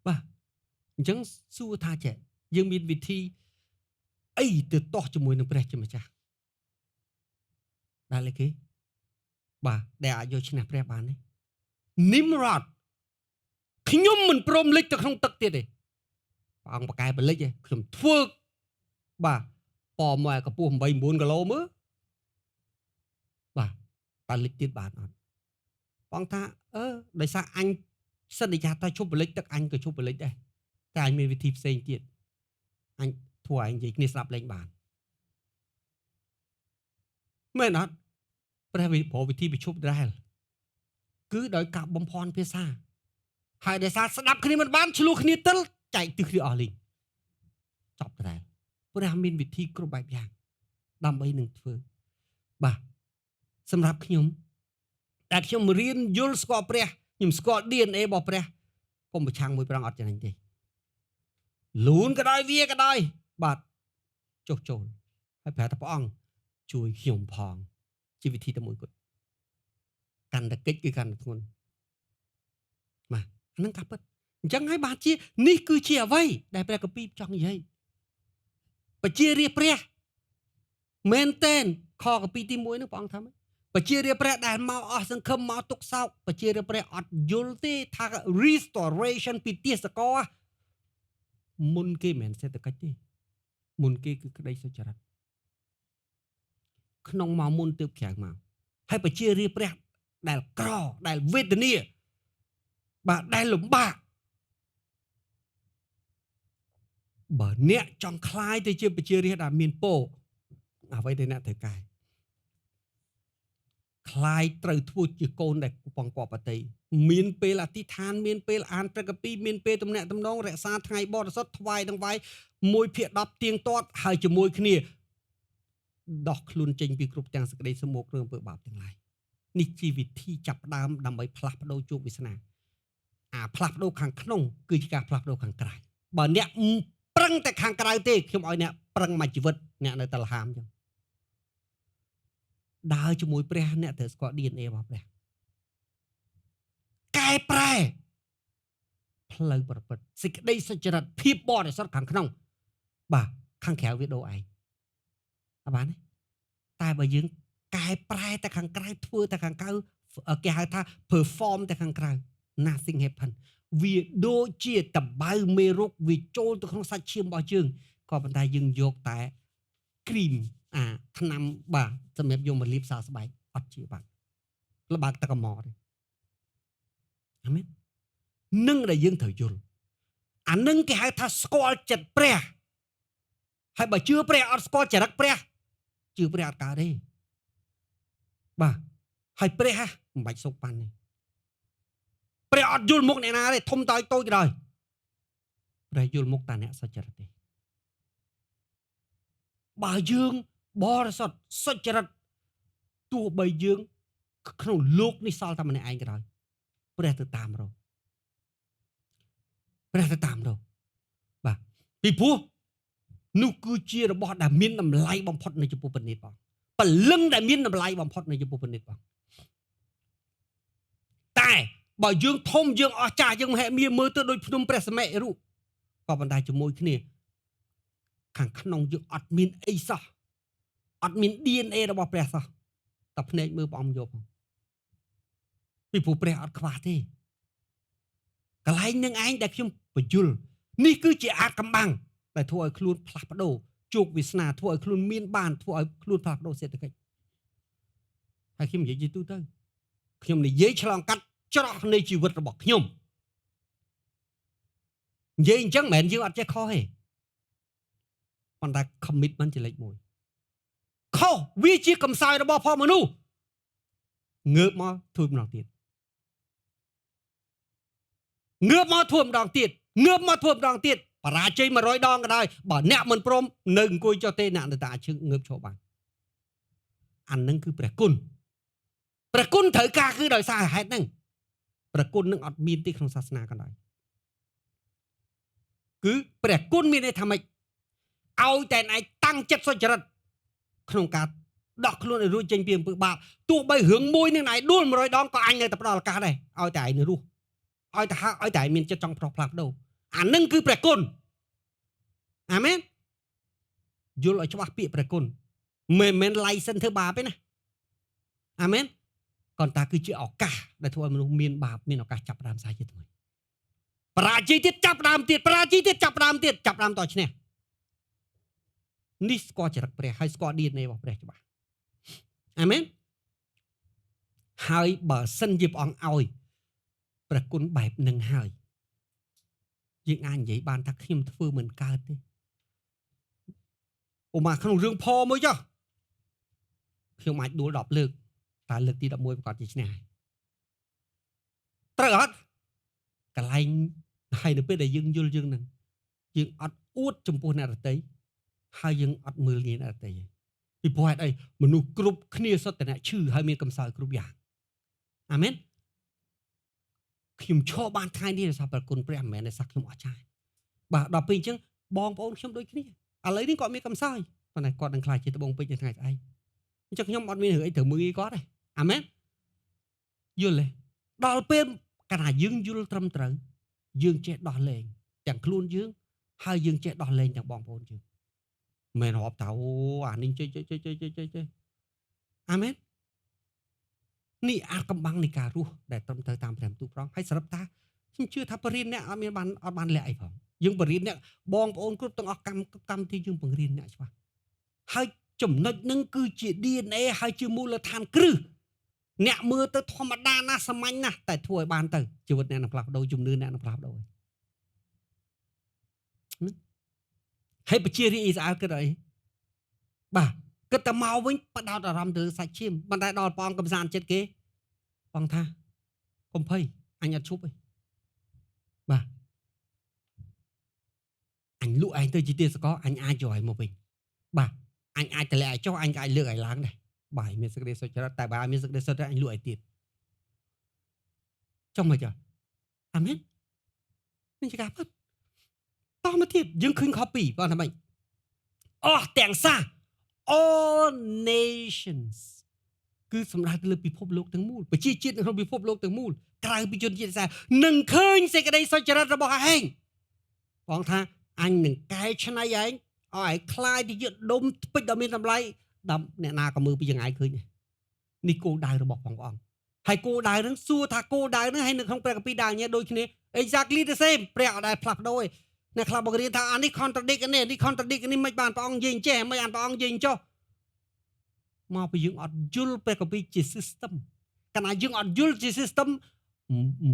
បាទអញ្ចឹងសួរថាចេះយើងមានវិធីអីទៅតោះជាមួយនឹងព្រះជាម្ចាស់ដែលគេបាទដែលអាចយកឈ្នះព្រះបានទេ Nimrod ខ្ញុំមិនព្រមលិចទៅក្នុងទឹកទៀតទេព្រះអង្គប្រកែបលិចទេខ្ញុំធ្វើបាទប៉មកកម្ពស់8 9គីឡូមើលបាទតើលិចទៀតបាទអត់ព្រះអង្គថាដោយសារអញសិនជាថាជប់បលិចទឹកអញក៏ជប់បលិចដែរតែអញមានវិធីផ្សេងទៀតអញធ្វើឲ្យនិយាយគ្នាស្ដាប់លេងបានមែនអត់ព្រះវិធីប្រជុំដែរគឺដោយការបំភាន់ភាសាហើយដោយសារស្ដាប់គ្នាមិនបានឆ្លោះគ្នាទិលចែកទិសគ្នាអស់លីងចប់ដែរព្រះមានវិធីគ្រប់បែបយ៉ាងដើម្បីនឹងធ្វើបាទសម្រាប់ខ្ញុំតែខ្ញុំរៀនយល់ស្គាល់ព្រះខ្ញុំស្គាល់ DNA របស់ព្រះកុំប្រឆាំងមួយព្រះអង្គអត់ចំណេញទេលូនក៏ដោយវាក៏ដោយបាទចុះចូលហើយប្រាប់ថាព្រះអង្គជួយខ្ញុំផងជាវិធីតែមួយគត់កាន់តែកិច្ចគឺកាន់តែធ្ងន់បាទអានឹងការពិតអញ្ចឹងហើយបាទជានេះគឺជាអ្វីដែលព្រះគម្ពីរចង់និយាយបជារាព្រះមែនតែនខគម្ពីរទី1នោះព្រះអង្គថាម៉េចបជារាព្រះដែលមកអស់សង្ឃឹមមកទុកសោកបជារាព្រះអត់យល់ទេថា restoration ពីទាសកលមុនគេមិនមែនសេដ្ឋកិច្ចទេមុនគេគឺក្តីសុចរិតក្នុងមកមុនទើបក្រៅមកហើយបជារាព្រះដែលក្រដែលវេទនាបាទដែលលំបាកបើអ្នកចង់คลายទៅជាបជារាដែលមានពរអ្វីដែលអ្នកត្រូវការคลายត្រូវធ្វើជាកូនដែលបងកបបតីមានពេលអធិដ្ឋានមានពេលអានព្រះគម្ពីរមានពេលទំនាក់ទំនងរក្សាថ្ងៃបរិសុទ្ធថ្វាយដង្វាយ1/10ទៀងទាត់ហើយជាមួយគ្នាដោះខ្លួនចេញពីគ្រប់ទាំងសេចក្តីសម្បូរគ្រឿងអំពើបាបទាំងឡាយនេះជាវិធីចាប់ផ្ដើមដើម្បីផ្លាស់ប្ដូរជោគវាសនាផ្លាស់ប្ដូរខាងក្នុងគឺជាការផ្លាស់ប្ដូរខាងក្រៅបើអ្នកប្រឹងតែខាងក្រៅទេខ្ញុំឲ្យអ្នកប្រឹងមួយជីវិតអ្នកនៅតែលហាមអញ្ចឹងដើរជាមួយព្រះអ្នកត្រូវស្គាល់ DNA របស់ព្រះកែប្រែផ្លូវប្រព្រឹត្តសេចក្តីសុចរិតភាពបរិសុទ្ធខាងក្នុងបាទខាងក្រៅវាដូរឯងអត់បានទេតែបើយើងកែប្រែតែខាងក្រៅធ្វើតែខាងក្រៅគេហៅថា perform តែខាងក្រៅ nothing happen វាដូចជាតបៅមេរោគវាចូលទៅក្នុងសាច់ឈាមរបស់យើងក៏ប៉ុន្តែយើងយកតែគ្រីមថ្នាំបាទសម្រាប់យកមកលាបសើស្បែកអត់ជាបាទលបើកទឹកកម៉ទេអាមែននឹងដែលយើងត្រូវយល់អានឹងគេហៅថាស្គាល់ចិត្តព្រះហើយបើជឿព្រះអត់ស្គាល់ចរិតព្រះជឿព្រះអត់កើតទេបាទហើយព្រះមិនបាច់សុកប៉ាន់ទេព្រះអត់យល់មុខអ្នកណាទេធំតូចតូចក៏ដោយព្រះយល់មុខតាអ្នកសុចរិតទេបើយើងបរិសុទ្ធសុចរិតទោះបីយើងក្នុងលោកនេះសល់តែម្នាក់ឯងក៏ដោយព្រះទៅតាមរកព្រះទៅតាមរកបាទពីព្រោះនោះគឺជារបស់ដែលមានតម្លៃបំផុតនៅចំពោះព្រះនេតបងពលឹងដែលមានតម្លៃបំផុតនៅចំពោះព្រះនេតបងតែបើយើងធំយើងអស្ចារ្យយើងមហិមាមើលទៅដូចភ្នំព្រះសមិរុក៏ប៉ុន្តែជាមួយគ្នាខាងក្នុងយើងអត់មានអីសោះអត់មាន DNA របស់ព្រះសោះតែភ្នែកមើលព្រះអង្គយកផងពីព្រោះព្រះអត់ខ្វះទេកន្លែងនឹងឯងដែលខ្ញុំបញ្យល់នេះគឺជាអាថ៌កំបាំងដែលធ្វើឲ្យខ្លួនផ្លាស់ប្ដូរជោគវាសនាធ្វើឲ្យខ្លួនមានបានធ្វើឲ្យខ្លួនផ្លាស់ប្ដូរសេដ្ឋកិច្ចហើយខ្ញុំនិយាយទូទៅខ្ញុំនិយាយឆ្លងកាត់ច្រោះនៃជីវិតរបស់ខ្ញុំនិយាយអញ្ចឹងមិនមែនយើងអត់ចេះខុសទេប៉ុន្តែ commitment ជាលេខ1ខុសវាជាកំសោយរបស់ផងមនុស្សងើបមកធ្វើម្ដងទៀតងើបមកធ្វើម្ដងទៀតងើបមកធ្វើម្ដងទៀតបរាជ័យ100ដងក៏ដោយបើអ្នកមិនព្រមនៅអង្គុយចុះទេអ្នកនៅតែអាចងើបឈរបានអានឹងគឺព្រះគុណត្រូវការគឺដោយសារហេតុហ្នឹងព្រះគុណនឹងអត់មានទេក្នុងសាសនាក៏ដោយគឺព្រះគុណមានន័យថាម៉េចឲ្យតែឯងតាំងចិត្តសុចរិតក្នុងការដោះខ្លួនឲ្យរួចចេញពីអំពើបាបទោះបីរឿងមួយនឹងឯងដួល100ដងក៏អញនៅតែផ្ដល់ឱកាសដែរឲ្យតែឯងនៅរស់ឲ្យតែឯងមានចិត្តចង់ផ្លាស់ប្ដូរអានឹងគឺព្រះគុណអាមែនយល់ឲ្យច្បាស់ពាក្យព្រះគុណមិនមែន license ធ្វើបាបទេណាអាមែនគាត់ថាគឺជាឱកាសដែលធ្វើឲ្យមនុស្សមានបាបមានឱកាសចាប់ផ្ដើមសាជាថ្មី ប្រាជ័យទៀតចាប់ដើមទៀតប្រាជ័យទៀតចាប់ដើមទៀតចាប់ដើមតឈ្នះនេះស្គាល់ចរិតព្រះហើយស្គាល់ DNA របស់ព្រះច្បាស់អាមែនហើយបើសិនជាព្រះអង្គឲ្យព្រះគុណបែបនឹងហើយយើងអាចនិយាយបានថាខ្ញុំធ្វើមិនកើតទេឧមាក្នុងរឿងផមួយចុះខ្ញុំអាចដួល10លើកតែលើកទី11ប្រកាសជាឈ្នះត្រូវអត់កន្លែងហើយនៅពេលដែលយើងយល់យើងនឹងយើងអត់អួតចំពោះអ្នកដទៃហើយយើងអត់មើលងាយអ្នកដទៃពីព្រោះហេតុអីមនុស្សគ្រប់គ្នាសុទ្ធតែអ្នកឈឺហើយមានកំសោយគ្រប់យ៉ាងអាមែនខ្ញុំឈរបានថ្ងៃនេះដោយសារព្រះគុណព្រះមិនមែនដោយសារខ្ញុំអស្ចារ្យបាទដល់ពេលអញ្ចឹងបងប្អូនខ្ញុំដូចគ្នាឥឡូវនេះគាត់មានកំសោយប៉ុន្តែគាត់នឹងខ្លាចជាត្បូងពេជ្រនៅថ្ងៃស្អែកអញ្ចឹងខ្ញុំអត់មានរឿងអីត្រូវមើលគាត់ទេអាមែនយល់ទេដល់ពេលកាលណាយើងយល់ត្រឹមត្រូវយើងចេះដោះលែងទាំងខ្លួនយើងហើយយើងចេះដោះលែងទាំងបងប្អូនយើងមិនមែនរាប់ថាអូអានេះចេះអាមែននេះអាកំបាំងនៃការរស់ដែលត្រឹមត្រូវតាមព្រះបន្ទូលព្រះហើយសរុបថាខ្ញុំជឿថាបរិញ្ញាអ្នកអត់មានបានលាក់អីផងយើងបរិញ្ញាអ្នកបងប្អូនគ្រប់ទាំងអស់កម្មវិធីយើងបង្រៀនអ្នកច្បាស់ហើយចំណុចនឹងគឺជា DNA ហើយជាមូលដ្ឋានគ្រឹះអ្នកមើលទៅធម្មតាណាស់សាមញ្ញណាស់តែធ្វើឲ្យបានទៅជីវិតអ្នកនឹងផ្លាស់ប្ដូរជំនឿអ្នកនឹងផ្លាស់ប្ដូរហើយបជារាជអ៊ីស្រាអែលគិតអីបាទគិតតែមកវិញបដោតអារម្មណ៍ទៅសាច់ឈាមប៉ុន្តែដល់ព្រះអង្គកំសាន្តចិត្តគេបងថាកុំភ័យអញអត់ឈប់ទេបាទអញលក់ឯងទៅជាទាសករអញអាចយកឯងមកវិញបាទអញអាចតម្លាក់ឲ្យចុះអញអាចលើកឲ្យឡើងដែរបាទមានសេចក្តីសុចរិតតែបើមានសេចក្តីសុចរិតអញលក់ឲ្យទៀតចុះមកចុះអាមែននេះជាការពិតតោះមកទៀតយើងឃើញខុសពីបងថាម៉េចអស់ទាំងសាស all nations គឺសម្រាប់ទៅលើពិភពលោកទាំងមូលប្រជាជាតិនៅក្នុងពិភពលោកទាំងមូលក្រៅពីជនជាតិសាសនឹងឃើញសេចក្តីសុចរិតរបស់ឯងបងថាអញនឹងកែច្នៃឯងឲ្យឯងคล้ายទៅជាដុំថ្ពេចដ៏មានតម្លៃដល់អ្នកណាក៏មើលពីចង្អាយឃើញនេះគោលដៅរបស់ព្រះអង្គហើយគោលដៅហ្នឹងសួរថាគោលដៅហ្នឹងហើយនៅក្នុងព្រះគម្ពីរដានីយ៉ែលដូចគ្នា exactly the same ព្រះអត់ដែលផ្លាស់ប្ដូរទេអ្នកខ្លះបង្រៀនថាអានេះ contradict នេះ contradict នេះមិនបានព្រះអង្គនិយាយចេះមិនបានព្រះអង្គនិយាយចុះមកពីយើងអត់យល់ព្រះគម្ពីរជា system កាលណាយើងអត់យល់ជា system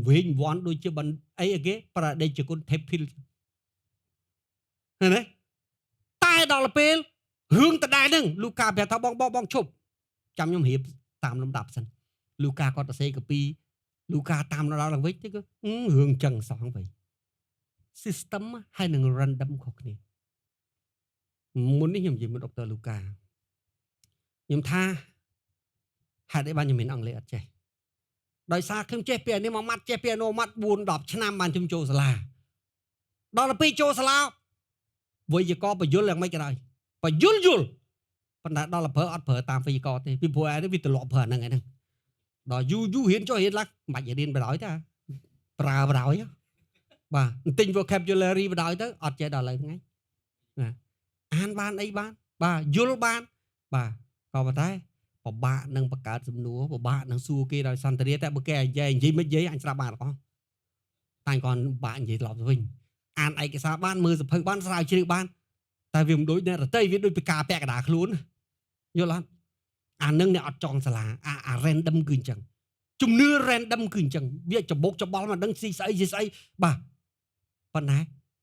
វិញវាន់ដូចជាអីគេប្រដេជគុណ tape pill ឃើញទេតែដល់ពេលរឿងដដែលហ្នឹងលូកាប្រាប់ថាបងឈប់ចាំខ្ញុំរៀបតាមលំដាប់សិនលូកាគាត់ទៅសេកពីលូកាតាមដល់ឡើងវិញទៅគឺរឿងចឹងសោះវិញ system ហើយនឹង random ខុសគ្នាមុននេះខ្ញុំនិយាយមួយដុកទ័រលូកាខ្ញុំថាហេតុអីបានខ្ញុំមានអង់គ្លេសអត់ចេះដោយសារខ្ញុំចេះពីនេះមួយម៉ាត់ចេះពីនោះម៉ាត់ 4-10 ឆ្នាំបានខ្ញុំចូលសាលាដល់ពេលចូលសាលាវេយ្យាករណ៍បញ្យលយ៉ាងម៉េចក៏ដោយបញ្យលយល់ប៉ុន្តែដល់ប្រើអត់ប្រើតាមវេយ្យាករណ៍ទេពីព្រោះឯនេះវាត្រឡប់ប្រើហ្នឹងឯហ្នឹងដល់យូររៀនចុះរៀនឡើងមិនបាច់រៀនបណ្ដោយទេប្រើបណ្ដោយបាទទិញ vocabulary បណ្ដោយទៅអត់ចេះដល់ឡើយថ្ងៃអានបានអីបានបាទយល់បានបាទក៏ប៉ុន្តែពិបាកនឹងបង្កើតសំណួរពិបាកនឹងសួរគេដោយសន្ទនាតែបើគេនិយាយមិននិយាយអញស្ដាប់បានអត់តែគាត់ពិបាកនិយាយត្រឡប់ទៅវិញអានឯកសារបានមើលសភៅបានស្រាវជ្រាវបានតែវាមិនដូចអ្នករតីវាដូចពីការពាក់កណ្ដាលខ្លួនយល់អត់អានឹងអ្នកអត់ចង់សាលាអា random គឺអញ្ចឹងជំនឿ random គឺអញ្ចឹងវាច្បុកច្បល់មកដឹងស្អីបាទប៉ុន្តែ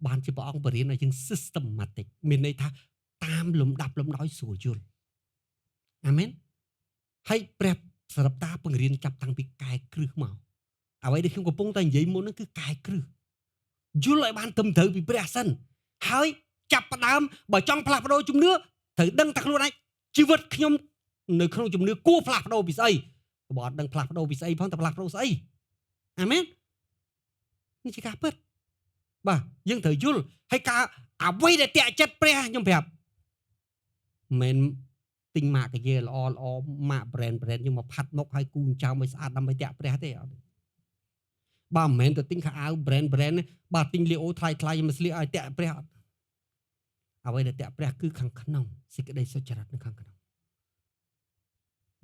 បានជាព្រះអង្គបរៀនឲ្យយើង systematic មានន័យថាតាមលំដាប់លំដោយស្រួលយល់អាមែនហើយព្រះសរប្តាបង្រៀនចាប់តាំងពីកែគ្រឹះមកអ្វីដែលខ្ញុំកំពុងតែនិយាយមុនហ្នឹងគឺកែគ្រឹះយល់ឲ្យបានត្រឹមត្រូវពីព្រះសិនហើយចាប់ផ្ដើមបើចង់ផ្លាស់ប្ដូរជំនឿត្រូវដឹងតែខ្លួនឯងជីវិតខ្ញុំនៅក្នុងជំនឿគួរផ្លាស់ប្ដូរពីស្អីបើអត់ដឹងផ្លាស់ប្ដូរពីស្អីផងតែផ្លាស់ប្ដូរស្អីអាមែននេះជាការពិតបាទយើងត្រូវយល់ហើយការអ្វីដែលតាក់ចិត្តព្រះខ្ញុំប្រាប់មិនទិញម៉ាកកាយល្អម៉ាក brand ខ្ញុំមកផាត់មុខឲ្យគូចោមឲ្យស្អាតដើម្បីតាក់ព្រះទេអត់បើមិនមែនទៅទិញខោអាវ brand បើទិញលីអូថ្លៃមកស្លៀកឲ្យតាក់ព្រះអត់អ្វីដែលតាក់ព្រះគឺខាងក្នុងសេចក្តីសុចរិតនៅខាងក្នុង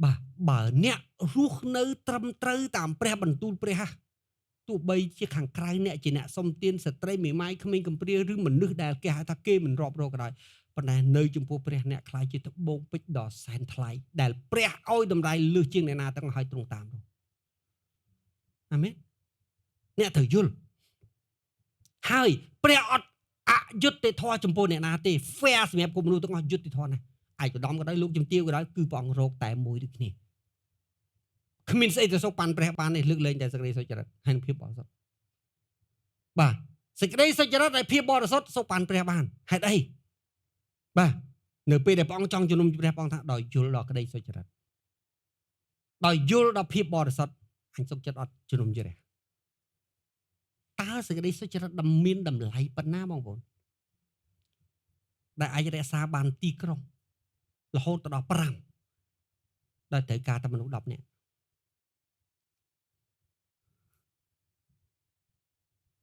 បាទបើអ្នករស់នៅត្រឹមត្រូវតាមព្រះបន្ទូលព្រះ ទោះបីជាខាងក្រៅអ្នកជាអ្នកសុំទានស្ត្រីមេម៉ាយក្មេងកំព្រាឬមនុស្សដែលគេហៅថាគេមិនរាប់រកក៏ដោយប៉ុន្តែនៅចំពោះព្រះអ្នកខ្លាចជាត្បូងពេជ្រដ៏សែនថ្លៃដែលព្រះឲ្យតម្លៃលើសជាងអ្នកណាទាំងឲ្យទ្រង់តាមនោះអាមែនអ្នកត្រូវយល់ហើយព្រះអត់អយុត្តិធម៌ចំពោះអ្នកណាទេ fair សម្រាប់គ្រប់មនុស្សទាំងអស់យុត្តិធម៌ណាស់ឯកឧត្តមក៏ដោយលោកជំទាវក៏ដោយគឺព្រះអង្គរកតែមួយដូចគ្នាគ្មានស្អីទៅសុខប៉ាន់ព្រះបាននេះលើកលែងតែសេចក្តីសុចរិតហើយភាពបរិសុទ្ធបាទសេចក្តីសុចរិតហើយភាពបរិសុទ្ធសុខប៉ាន់ព្រះបានហេតុអីបាទនៅពេលដែលព្រះអង្គចង់ជំនុំជម្រះព្រះអង្គថាដោយយល់ដល់ក្តីសុចរិតដោយយល់ដល់ភាពបរិសុទ្ធអញសុខចិត្តអត់ជំនុំជម្រះតើសេចក្តីសុចរិតដ៏មានតម្លៃប៉ុណ្ណាបងប្អូនដែលអាចរក្សាបានទីក្រុងរហូតដល់5ដែលត្រូវការតែមនុស្ស10នាក់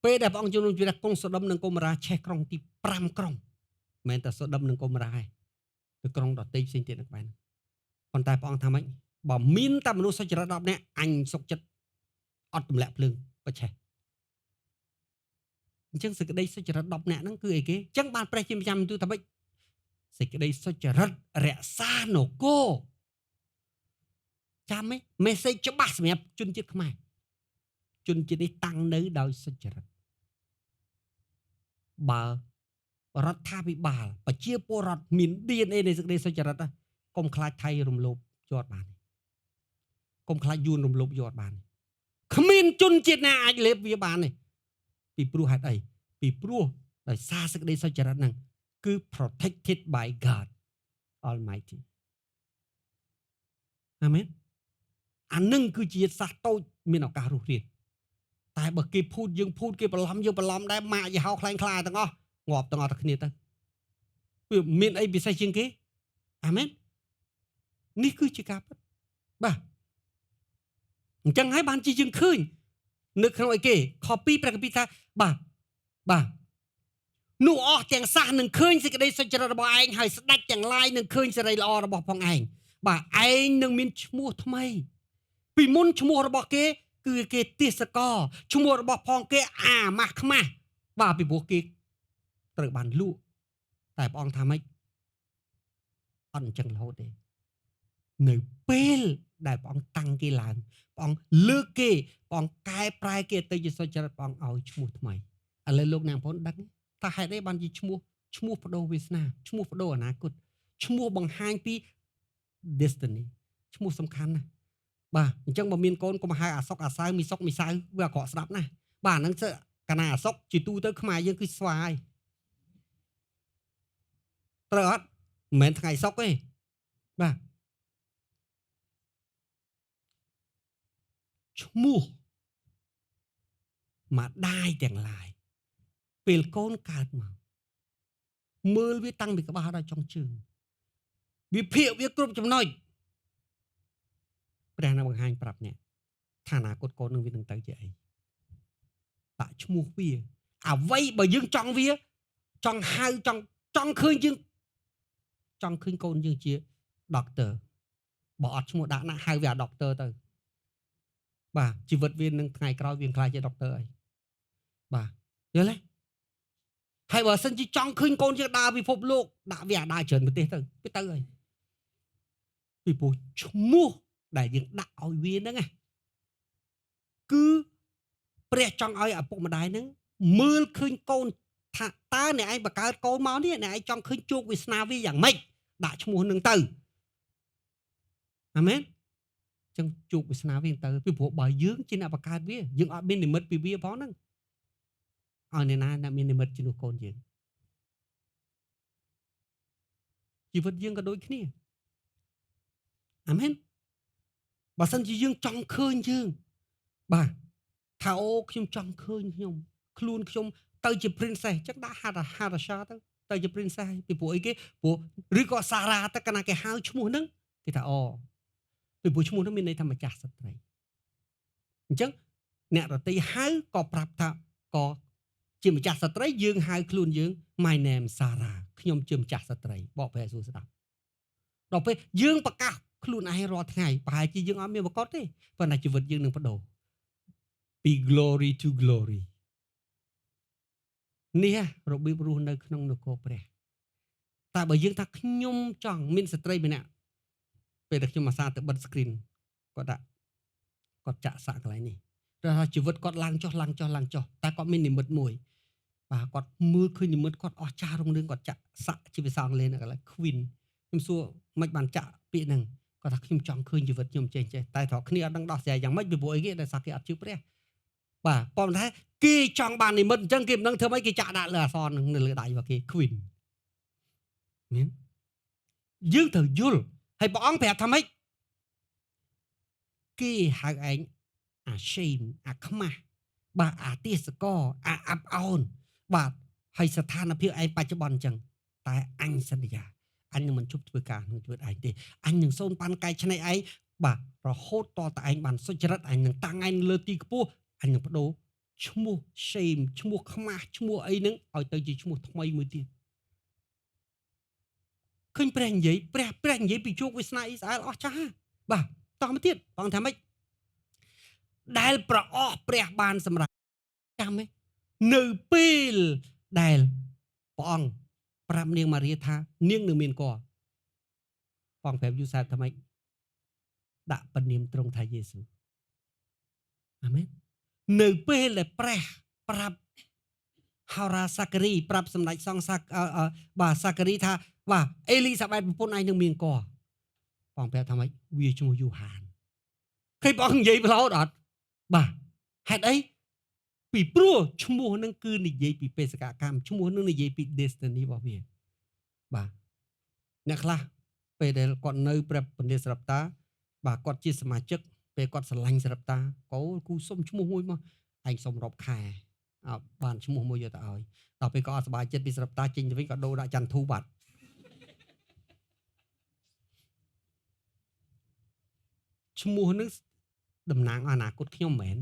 ពេលដែលព្រះអង្គជំនុំជម្រះក្រុងសូដុំនិងហ្គូម៉ារ៉ាឆេះក្រុងទី5ក្រុងមិនមែនតែសូដុំនិងហ្គូម៉ារ៉ាទេគឺក្រុងដទៃផ្សេងទៀតនៅក្បែរប៉ុន្តែព្រះអង្គថាម៉េចបើមានតែមនុស្សសុចរិត10នាក់អញសុខចិត្តអត់ទម្លាក់ភ្លើងប្រឆេះអញ្ចឹងសេចក្តីសុចរិត10នាក់ហ្នឹងគឺអីគេអញ្ចឹងបានព្រះជាម្ចាស់ទូថាម៉េចសេចក្តីសុចរិតរក្សានគរចាំទេមេសេចច្បាស់សម្រាប់ជនជាតិខ្មែរជនជាតិនេះតាំងនៅដោយសុចរិតបើរដ្ឋាភិបាលប្រជាពលរដ្ឋមាន DNA នៃសេចក្តីសុចរិតកុំខ្លាចថៃរំលោភយកបានកុំខ្លាចយួនរំលោភយកបានគ្មានជនជាតិណាអាចលេបវាបានទេពីព្រោះហេតុអីពីព្រោះដោយសារសេចក្តីសុចរិតហ្នឹងគឺ protected by God Almighty អាមែនអានឹងគឺជាសាសតូចមានឱកាសរស់រានតែបើគេភូតយើងភូតគេបន្លំយើងបន្លំដែរម៉ាក់យីហោខ្លែងខ្លាទាំងអស់ងាប់ទាំងអស់តែគ្នាទៅវាមានអីពិសេសជាងគេអាមែននេះគឺជាការពិតបាទអញ្ចឹងហើយបានជាយើងឃើញនៅក្នុងអីគេខ2ព្រះគម្ពីរថាបាទនោះអស់ទាំងសះនឹងឃើញសេចក្តីសុចរិតរបស់ឯងហើយស្ដេចទាំងឡាយនឹងឃើញសេរីល្អរបស់ផងឯងបាទឯងនឹងមានឈ្មោះថ្មីពីមុនឈ្មោះរបស់គេគឺគេទេសកលឈ្មោះរបស់ផងគេអាម៉ាស់ខ្មាស់បាទពីព្រោះគេត្រូវបានលក់តែព្រះអង្គថាម៉េចអត់អញ្ចឹងរហូតទេនៅពេលដែលព្រះអង្គតាំងគេឡើងព្រះអង្គលើកគេព្រះអង្គកែប្រែគេទៅជាសុចរិតព្រះអង្គឲ្យឈ្មោះថ្មីឥឡូវលោកអ្នកបងប្អូនដឹងថាហេតុអីបានជាឈ្មោះបដូរវាសនាឈ្មោះបដូរអនាគតឈ្មោះបង្ហាញពី destiny ឈ្មោះសំខាន់ណាស់បាទអញ្ចឹងបើមានកូនកុំហៅអាសុកអាសៅមីសុកមីសៅវាអាក្រក់ស្ដាប់ណាស់បាទអាហ្នឹងកាលណាអាសុកជាទូទៅខ្មែរយើងគឺស្វាយត្រូវអត់មិនមែនថ្ងៃសុកទេបាទឈ្មោះម្ដាយទាំងឡាយពេលកូនកើតមកមើលវាតាំងពីក្បាលដល់ចុងជើងវាភាកវាគ្រប់ចំណុចព្រះនឹងបង្ហាញប្រាប់អ្នកថាអនាគតកូននឹងវានឹងទៅជាអីដាក់ឈ្មោះវាអ្វីបើយើងចង់វាចង់ហៅចង់ឃើញយើងចង់ឃើញកូនយើងជា doctor បើអត់ឈ្មោះដាក់ណាហៅវា doctor ទៅបាទជីវិតវានឹងថ្ងៃក្រោយវាខ្លាចជា doctor អីបាទយល់ទេហើយបើសិនជាចង់ឃើញកូនយើងដើរពិភពលោកដាក់វាដើរច្រើនប្រទេសទៅវាទៅហើយពីព្រោះឈ្មោះដែលយើងដាក់ឲ្យវាហ្នឹងគឺព្រះចង់ឲ្យឪពុកម្ដាយហ្នឹងមើលឃើញកូនថាតើអ្នកឯងបង្កើតកូនមកនេះអ្នកឯងចង់ឃើញជោគវាសនាវាយ៉ាងម៉េចដាក់ឈ្មោះហ្នឹងទៅអាមែនចឹងជោគវាសនាវាទៅពីព្រោះបើយើងជាអ្នកបង្កើតវាយើងអត់មាននិមិត្តពីវាផងហ្នឹងឲ្យអ្នកណាអ្នកមាននិមិត្តជំនួសកូនយើងជីវិតយើងក៏ដូចគ្នាអាមែនបើសិនជាយើងចង់ឃើញយើងបាទថាអូខ្ញុំចង់ឃើញខ្លួនខ្ញុំទៅជា princess ចឹងដាក់Harasha ទៅជា princess ពីព្រោះអីគេព្រោះឬក៏សារ៉ាទៅកាលណាគេហៅឈ្មោះហ្នឹងគេថាអូពីព្រោះឈ្មោះហ្នឹងមានន័យថាម្ចាស់ស្ត្រីអញ្ចឹងអ្នករតីហៅក៏ប្រាប់ថាក៏ជាម្ចាស់ស្ត្រីយើងហៅខ្លួនយើង my name Sarah ខ្ញុំជាម្ចាស់ស្ត្រីបកប្រែសួរស្ដាប់ដល់ពេលយើងប្រកាសខ្លួនឯងរាល់ថ្ងៃប្រហែលជាយើងអត់មានប្រកបទេប៉ុន្តែជីវិតយើងនឹងបដូរ ពី glory to glory នេះរបៀបរស់នៅក្នុងនគរព្រះតែបើយើងថាខ្ញុំចង់មានស្ត្រីម្នាក់ពេលដែលខ្ញុំអាសាទៅបិទ screen គាត់ចាក់សាក់កន្លែងនេះថាជីវិតគាត់ឡើងចុះតែគាត់មាននិមិត្តមួយបាទគាត់មើលឃើញនិមិត្តគាត់អស្ចារ្យរុងរឿងគាត់ចាក់សាក់ជាភាសាអង់គ្លេសនៅកន្លែង Queen ខ្ញុំសួរមិនបានចាក់ពាក្យហ្នឹងគាត់ថាខ្ញុំចង់ឃើញជីវិតខ្ញុំចេះតែត្រង់គ្នាអត់ដឹងដោះស្រាយយ៉ាងម៉េចពីព្រោះអីគេដោយសារគេអត់ជឿព្រះបាទប៉ុន្តែគេចង់បាននិមិត្តអញ្ចឹងគេមិនដឹងធ្វើម៉េចគេចាក់ដាក់លើអក្សរនៅលើដៃរបស់គេ Queen មានយើងត្រូវយល់ហើយព្រះអង្គប្រាប់ថាម៉េចគេហៅឯងអា shame អាខ្មាស់បាទអាទេសកអាអាប់អោនបាទហើយស្ថានភាពឯងបច្ចុប្បន្នអញ្ចឹងតែអញសន្យាអញនឹងមិនជប់ធ្វើការក្នុងជីវិតឯងទេអញនឹងសូនបានកែច្នៃឯងបាទរហូតតតែឯងបានសុចរិតអញនឹងតាំងឯងលើទីខ្ពស់អញនឹងបដូរឈ្មោះ shame ឈ្មោះខ្មាស់ឈ្មោះអីហ្នឹងឲ្យទៅជាឈ្មោះថ្មីមួយទៀតឃើញព្រះនិយាយព្រះនិយាយពីជោគវាសនាអ៊ីស្រាអែលអស់ចាស់បាទតោះមកទៀតបងថាម៉េចដែលប្រអស់ព្រះបានសម្រាប់ចាំឯនៅពេលដែលព្រះអង្គប្រាប់នាងម៉ារីថានាងនឹងមានកបងប្រាប់យូសាបថាម៉េចដាក់ពនាមត្រង់ថាយេស៊ូអាមែននៅពេលដែលព្រះប្រាប់ហោរាសាការីប្រាប់សម្ដេចសង្ឃបាទសាការីថាបាទអេលីសាបេតប្រពន្ធឯងនឹងមានកបងប្រាប់ថាម៉េចវាឈ្មោះយូហានឃើញបងនិយាយប្រឡោតអត់បាទហេតុអីពីព្រោះឈ្មោះនឹងគឺនិយាយពីបេសកកម្មឈ្មោះនឹងនិយាយពី destiny របស់វាបាទអ្នកខ្លះពេលដែលគាត់នៅព្រះពន្លាស្រាប់តាបាទគាត់ជាសមាជិកពេលគាត់ស្រឡាញ់ស្រាប់តាគូសុំឈ្មោះមួយមកឯងសុំរាប់ខែបានឈ្មោះមួយយកទៅឲ្យដល់ពេលគាត់អត់សប្បាយចិត្តពីស្រាប់តាចេញទៅវិញគាត់ដូរដាក់ច័ន្ទធូបាត់ឈ្មោះនឹងតំណាងអនាគតខ្ញុំមែន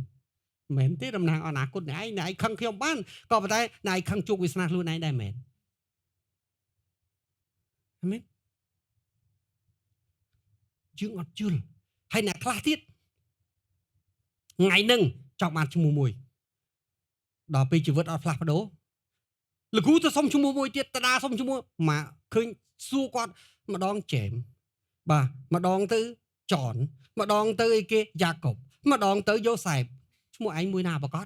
ទេតំណាងអនាគតអ្នកឯងខឹងខ្ញុំបានក៏ប៉ុន្តែអ្នកឯងខឹងជោគវាសនាខ្លួនឯងដែរមែនអាមែនយើងអត់យល់ហើយអ្នកខ្លះទៀតថ្ងៃហ្នឹងចង់បានឈ្មោះមួយដល់ពេលជីវិតអត់ផ្លាស់ប្ដូរលោកគ្រូទៅសុំឈ្មោះមួយទៀតតដាសុំឈ្មោះមកឃើញសួរគាត់ម្ដងចែមបាទម្ដងទៅចនម្ដងទៅអីគេយ៉ាកុបម្ដងទៅយ៉ូសែបឈ្មោះឯងមួយណាប្រកាស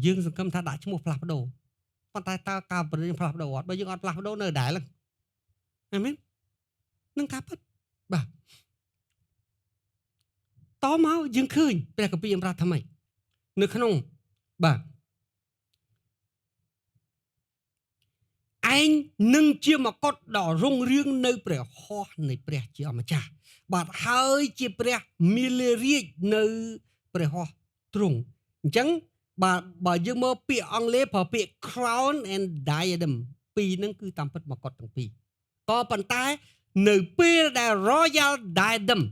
យើងសង្ឃឹមថាដាក់ឈ្មោះផ្លាស់ប្ដូរប៉ុន្តែតើការប្រឹងផ្លាស់ប្ដូរអត់បើយើងអត់ផ្លាស់ប្ដូរនៅដដែលអាមែននឹងការពិតបាទតមកយើងឃើញព្រះគម្ពីរអំប្រាប់ថាម៉េចនៅក្នុងបាទឯងនឹងជាមកុដដ៏រុងរឿងនៅព្រះហស្ថនៃព្រះជាអម្ចាស់បាទហើយជាព្រះមាលារាជនៅព្រះហស្ថទ្រង់អញ្ចឹងបាទបើយើងមើលពាក្យអង់គ្លេសប្រើពាក្យ crown and diadem ពីរហ្នឹងគឺតាមពិតមកុដទាំងពីរក៏ប៉ុន្តែនៅពេលដែល royal diadem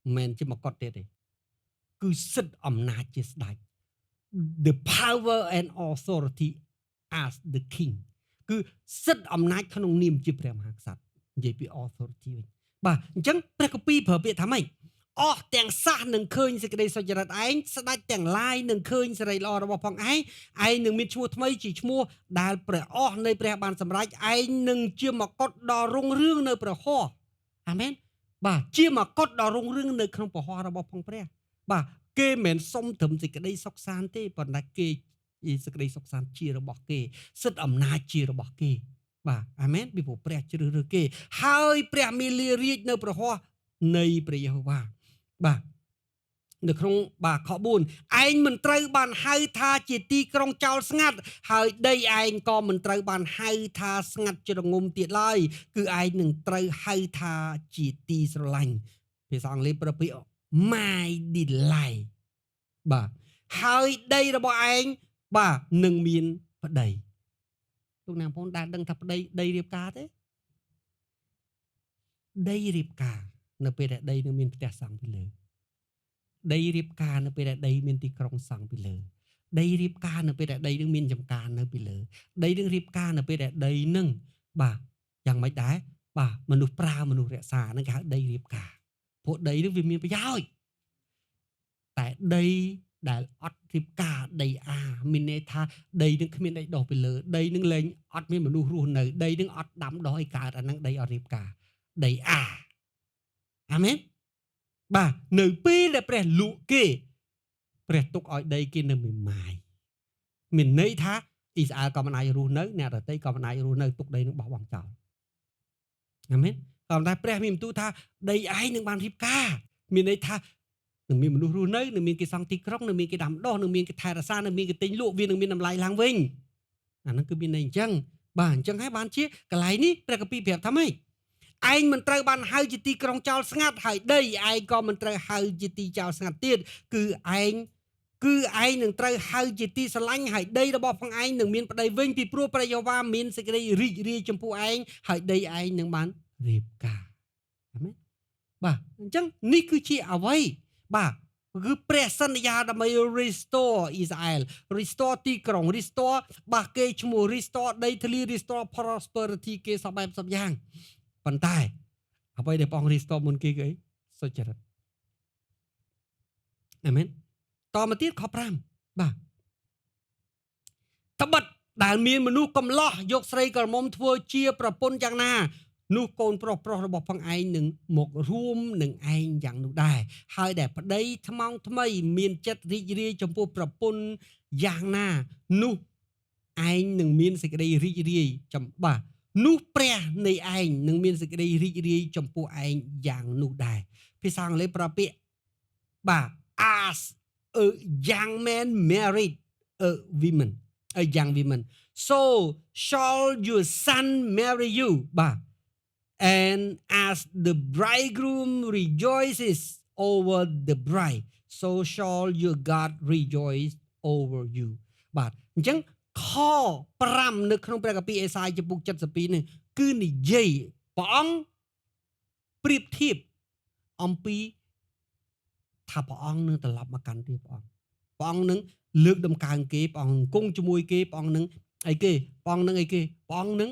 មិនមែនជាមកុដទេគឺសិទ្ធិអំណាចជាស្ដេច the power and authority as the king គឺសិទ្ធិអំណាចក្នុងនាមជាព្រះមហាក្សត្រនិយាយពី authority វិញបាទអញ្ចឹងព្រះគម្ពីរប្រើពាក្យថាម៉េចអស់ទាំងសះនឹងឃើញសេចក្តីសុចរិតឯងស្ដេចទាំងឡាយនឹងឃើញសេរីល្អរបស់ផងឯងនឹងមានឈ្មោះថ្មីជាឈ្មោះដែលព្រះអស់នៃព្រះបានសម្រេចឯងនឹងជាមកុដដ៏រុងរឿងនៅព្រះហស្ថអាមែនបាទជាមកុដដ៏រុងរឿងនៅក្នុងព្រះហស្ថរបស់ផងព្រះបាទគេមិនសុំត្រឹមសេចក្តីសុខសាន្តទេប៉ុន្តែគេសេចក្តីសុខសាន្តជារបស់គេសិទ្ធិអំណាចជារបស់គេបាទអាមែនពីព្រោះព្រះជ្រើសរើសគេហើយព្រះមាលារាជនៅព្រះហស្ថនៃព្រះយេហូវ៉ាបាទនៅក្នុងបាទខ4ឯងមិនត្រូវបានហៅថាជាទីក្រុងចោលស្ងាត់ហើយដីឯងក៏មិនត្រូវបានហៅថាស្ងាត់ជ្រងំទៀតឡើយគឺឯងនឹងត្រូវហៅថាជាទីស្រឡាញ់ភាសាអង់គ្លេសប្រើពាក្យ my delight បាទហើយដីរបស់ឯងបាទនឹងមានប្តីលោកអ្នកបងប្អូនដែលដឹងថាប្តីដីរៀបការទេដីរៀបការនៅពេលដែលដីនឹងមានផ្ទះសង់ពីលើដីរៀបការនៅពេលដែលដីមានទីក្រុងសង់ពីលើដីរៀបការនៅពេលដែលដីនឹងមានចំការនៅពីលើដីនឹងរៀបការនៅពេលដែលដីនឹងបាទយ៉ាងម៉េចដែរបាទមនុស្សប្រើមនុស្សរក្សានឹងគេហៅដីរៀបការពួកដីនឹងវាមានប្រយោជន៍តែ តែដីដែលអត់រៀបការដីអាមានន័យថាដីនឹងគ្មានដីដុះពីលើដីនឹងលែងអត់មានមនុស្សរស់នៅដីនឹងអត់ដាំដុះអីកើតអាហ្នឹងដីអត់រៀបការដីអាអាមែនបាទនៅពេលដែលព្រះលក់គេព្រះទុកឲ្យដីគេនៅមេម៉ាយមានន័យថាអ៊ីស្រាអែលក៏មិនអាចរស់នៅអ្នកដទៃក៏មិនអាចរស់នៅទុកដីនឹងបោះបង់ចោលអាមែនក៏តែព្រះមានបន្ទូលថាដីឯងនឹងបានរៀបការមានន័យថានឹងមានមនុស្សរស់នៅនឹងមានគេសង់ទីក្រុងនឹងមានគេដាំដុះនឹងមានគេថែរក្សានឹងមានគេទិញលក់វានឹងមានតម្លៃឡើងវិញអាហ្នឹងគឺមានន័យអញ្ចឹងបាទអញ្ចឹងហើយបានជាកន្លែងនេះព្រះគម្ពីរប្រាប់ថាម៉េចឯងមិនត្រូវបានហៅជាទីក្រុងចោលស្ងាត់ហើយដីឯងក៏មិនត្រូវហៅជាទីចោលស្ងាត់ទៀតគឺឯងនឹងត្រូវហៅជាទីស្រឡាញ់ហើយដីរបស់ផងឯងនឹងមានប្តីវិញពីព្រោះព្រះយេហូវ៉ាមានសេចក្តីរីករាយចំពោះឯងហើយដីឯងនឹងបានរៀបការអាមែនបាទអញ្ចឹងនេះគឺជាអ្វីបាទគឺព្រះសន្យាដើម្បី restore អ៊ីស្រាអែល restore ទីក្រុង restore បាទគេឈ្មោះ restore ដីធ្លី restore prosperity គេសពបែបសពយ៉ាងប៉ុន្តែអ្វីដែលព្រះអង្គ restore មុនគេគឺអីសុចរិតអាមែនតមកទៀតខ5បាទត្បិតដែលមានមនុស្សកំឡោះយកស្រីក្រមុំធ្វើជាប្រពន្ធយ៉ាងណានោះកូនប្រុសរបស់ផងឯងនឹងមករួមនឹងឯងយ៉ាងនោះដែរហើយដែលប្តីថ្មងថ្មីមានចិត្តរីករាយចំពោះប្រពន្ធយ៉ាងណានោះឯងនឹងមានសេចក្តីរីករាយបាទនោះព្រះនៃឯងនឹងមានសេចក្តីរីករាយចំពោះឯងយ៉ាងនោះដែរភាសាអង់គ្លេសប្រើពាក្យបាទ as a young man married a young woman so shall your son marry you បាទ and as the bridegroom rejoices over the bride so shall your God rejoice over you បាទអញ្ចឹងខ5នៅក្នុងព្រះគម្ពីរអេសាយចំពុក72នេះគឺនិយាយព្រះអង្គប្រៀបធៀបអំពីថាព្រះអង្គនឹងត្រឡប់មកកាន់ទីព្រះអង្គនឹងលើកដំកើងគេព្រះអង្គគង់ជាមួយគេព្រះអង្គនឹងអីគេព្រះអង្គនឹង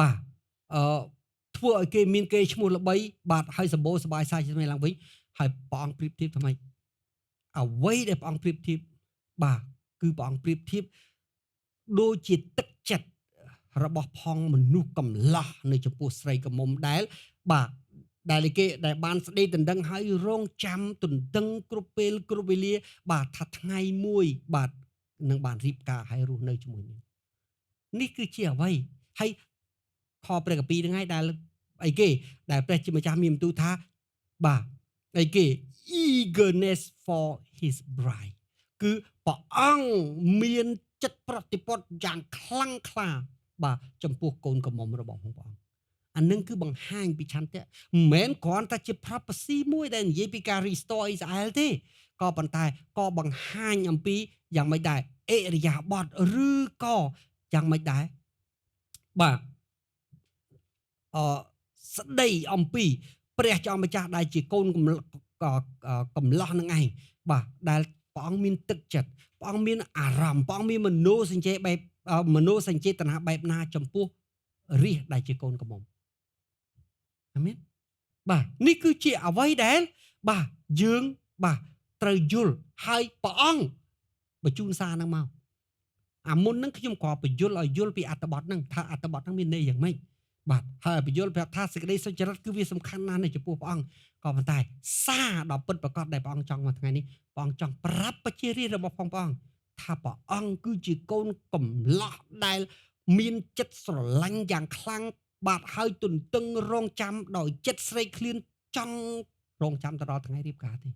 បាទធ្វើឲ្យគេមានគេឈ្មោះល្បីបាទហើយសម្បូរសบายសាយថ្មីឡើងវិញហើយព្រះអង្គប្រៀបធៀបថ្មីអ្វីដែលព្រះអង្គប្រៀបធៀបបាទគឺព្រះអង្គប្រៀបធៀបដូចជាទឹកចិត្តរបស់ផងមនុស្សកំឡោះនៅចំពោះស្រីកមុំដែលបាទដែលគេដែលបានស្ដីដណ្ដឹងហើយរងចាំទន្ទឹងគ្រប់ពេលគ្រប់វេលាបាទថាថ្ងៃមួយបាទនឹងបានរៀបការហើយរស់នៅជាមួយនេះគឺជាអ្វីហើយខព្រះគម្ពីរហ្នឹងហើយដែលអីគេដែលព្រះជាម្ចាស់មានបន្ទូលថាបាទអីគេ eagerness for his bride គឺព្រះអង្គមានចិត្តប្រតិបត្តិយ៉ាងខ្លាំងក្លាបាទចំពោះកូនក្រមុំរបស់ព្រះអង្គអានឹងគឺបង្ហាញពីឆន្ទៈមិនមែនគ្រាន់តែជា prophecy មួយដែលនិយាយពីការ restore អ៊ីស្រាអែលទេក៏ប៉ុន្តែក៏បង្ហាញអំពីយ៉ាងម៉េចដែរអិរិយាបថឬក៏យ៉ាងម៉េចដែរបាទស្ដីអំពីព្រះចောင်းម្ចាស់ដែលជាកូនកំឡោះនឹងឯងបាទដែលព្រះអង្គមានទឹកចិត្តព្រះអង្គមានអារម្មណ៍ព្រះអង្គមានមនោសញ្ចេតនាបែបណាចំពោះរាជដែលជាកូនក្រមុំអាមែនបាទនេះគឺជាអ្វីដែលបាទយើងបាទត្រូវយល់ហើយព្រះអង្គបញ្ជូនសារហ្នឹងមកអាមុនហ្នឹងខ្ញុំក៏បញ្យល់ឲ្យយល់ពីអត្ថបទហ្នឹងថាអត្ថបទហ្នឹងមានន័យយ៉ាងម៉េចបាទហើយបញ្យល់ប្រាប់ថាសេចក្តីសុចរិតគឺវាសំខាន់ណាស់នៅចំពោះព្រះអង្គក៏ប៉ុន្តែសារដ៏ពិតប្រាកដដែលព្រះអង្គចង់មកថ្ងៃនេះព្រះអង្គចង់ប្រាប់ប្រជារាស្ត្ររបស់ព្រះអង្គថាព្រះអង្គគឺជាកូនកំឡោះដែលមានចិត្តស្រឡាញ់យ៉ាងខ្លាំងបាទហើយទន្ទឹងរង់ចាំដោយចិត្តស្រេកឃ្លានចង់រង់ចាំទៅដល់ថ្ងៃរៀបការទេ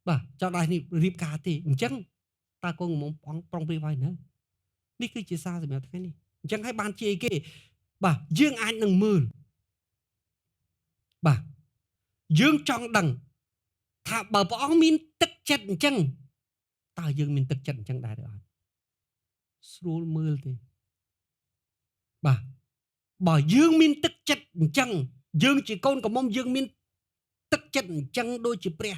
បាទចង់ដល់នេះរៀបការទេអញ្ចឹងតើកូនកំមុំអង្គប្រុងព្រៀបហើយនៅនេះគឺជាសារសម្រាប់ថ្ងៃនេះអញ្ចឹងហើយបានជាគេបាទយើងអាចនឹងមើលបាទយើងចង់ដឹងថាបើព្រះអង្គមានទឹកចិត្តអញ្ចឹងតើយើងមានទឹកចិត្តអញ្ចឹងដែរឬអត់ស្រួលមើលទេបាទបើយើងមានទឹកចិត្តអញ្ចឹងយើងជាកូនក្រមុំយើងមានទឹកចិត្តអញ្ចឹងដូចជាព្រះ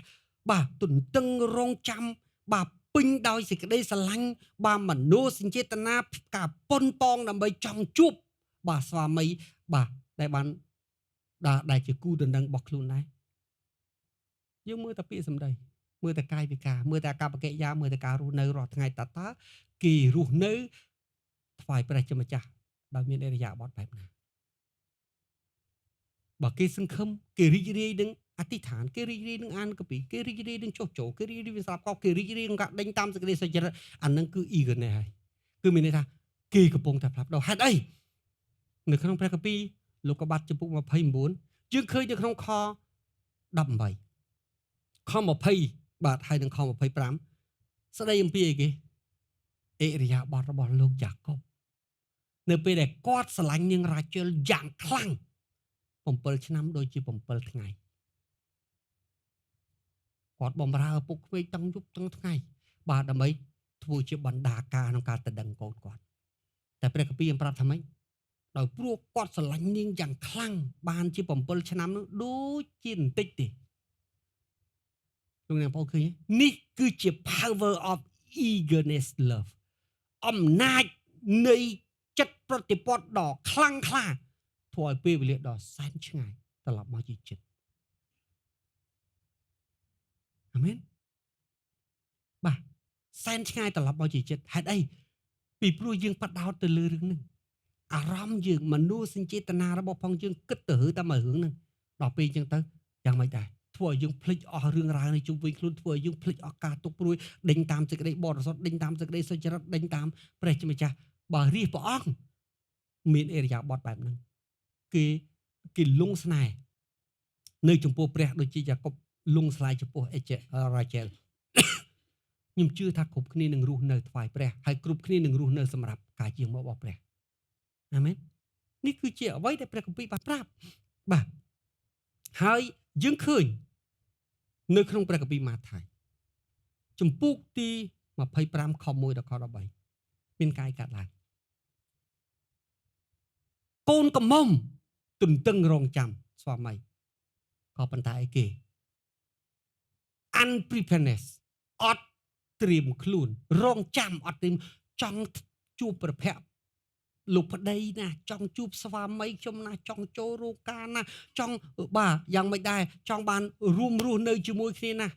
បាទទន្ទឹងរង់ចាំបាទពេញដោយសេចក្តីស្រឡាញ់បាទមនោសញ្ចេតនាការប៉ុនប៉ងដើម្បីចង់ជួបបាទស្វាមីបាទដែលបានដែលជាគូដណ្ដឹងរបស់ខ្លួនដែរ យើងមើលតែពាក្យសម្ដីមើលតែកាយវិការមើលតែអាកប្បកិរិយាមើលតែការរស់នៅរាល់ថ្ងៃតើគេរស់នៅថ្វាយព្រះជាម្ចាស់ដោយមានឥរិយាបថបែបណាបើគេសង្ឃឹមគេរីករាយនឹងអធិដ្ឋានគេរីករាយនឹងអានកាពីគេរីករាយនឹងចុះចូលគេរីករាយនឹងស្រាប់កោគេរីករាយនឹងការដេញតាមសេចក្តីសុចរិតអានឹងគឺ eagerness ហើយគឺមានន័យថាគេកំពុងតែផ្លាស់ប្ដូរហេតុអីនៅក្នុងព្រះគម្ពីរលោកុបាទចំពុក29យើងឃើញនៅក្នុងខ18ខ20បាទហើយនឹងខ25ស្ដីអំពីអីគេអិរិយាបថរបស់លោកយ៉ាកុបនៅពេលដែលគាត់ស្រឡាញ់នាងរ៉ាជែលយ៉ាងខ្លាំង7ឆ្នាំដូចជា7ថ្ងៃគាត់បំរើឪពុកក្មេកទាំងយប់ទាំងថ្ងៃបាទដើម្បីធ្វើជាបណ្ដាការក្នុងការទៅដឹងកូនគាត់តែព្រះគម្ពីរប្រាប់ថាម៉េចដោយព្រោះគាត់ស្រឡាញ់នាងយ៉ាងខ្លាំងបានជា7ឆ្នាំនោះដូចជាបន្តិចទេលោកអ្នកបងឃើញនេះគឺជា power of eagerness love អំណាចនៃចិត្តប្រតិបត្តិដ៏ខ្លាំងក្លាធ្វើឲ្យពេលវេលាដ៏សែនឆ្ងាយត្រឡប់មកជាចិត្តអាមែនបាទសែនឆ្ងាយត្រឡប់មកជាចិត្តហេតុអីពីព្រោះយើងបដោតទៅលើរឿងហ្នឹងអារម្មណ៍យើងមនោសញ្ចេតនារបស់ផងយើងគិតទៅរឿងតែមួយរឿងហ្នឹងដល់ពេលអញ្ចឹងទៅយ៉ាងម៉េចដែរធ្វើឲ្យយើងភ្លេចអស់រឿងរ៉ាវនៃជុំវិញខ្លួនធ្វើឲ្យយើងភ្លេចអស់ការទុកព្រួយដេញតាមសេចក្តីបរិសុទ្ធដេញតាមសេចក្តីសុចរិតដេញតាមព្រះជាម្ចាស់បើរាជព្រះអង្គមានអរិយាបថបែបហ្នឹងគេលងស្នេហ៍នៅចំពោះព្រះដូចជាយ៉ាកុបលងស្លាយចំពោះរ៉ាជែលខ្ញុំជឿថាគ្រប់គ្នានឹងរស់នៅថ្វាយព្រះហើយគ្រប់គ្នានឹងរស់នៅសម្រាប់ការជាមករបស់ព្រះអាមែននេះគឺជាអ្វីដែលព្រះគម្ពីរបានប្រាប់បាទហើយយើងឃើញនៅក្នុងព្រះគម្ពីរម៉ាថាយជំពូកទី25ខ1ដល់ខ13មានកាយកាត់ឡើងកូនកំមុំទន្ទឹងរងចាំស្វាមីក៏ប៉ុន្តែអីគេ unpreparedness អត់ត្រៀមខ្លួនរងចាំអត់ត្រៀមចង់ជួបប្រភពលោកប្តីណាចង់ជួបស្វាមីខ្ញុំណាចង់ចូលរោងការណាចង់បាទយ៉ាងមិនដែរចង់បានរួមរស់នៅជាមួយគ្នាណា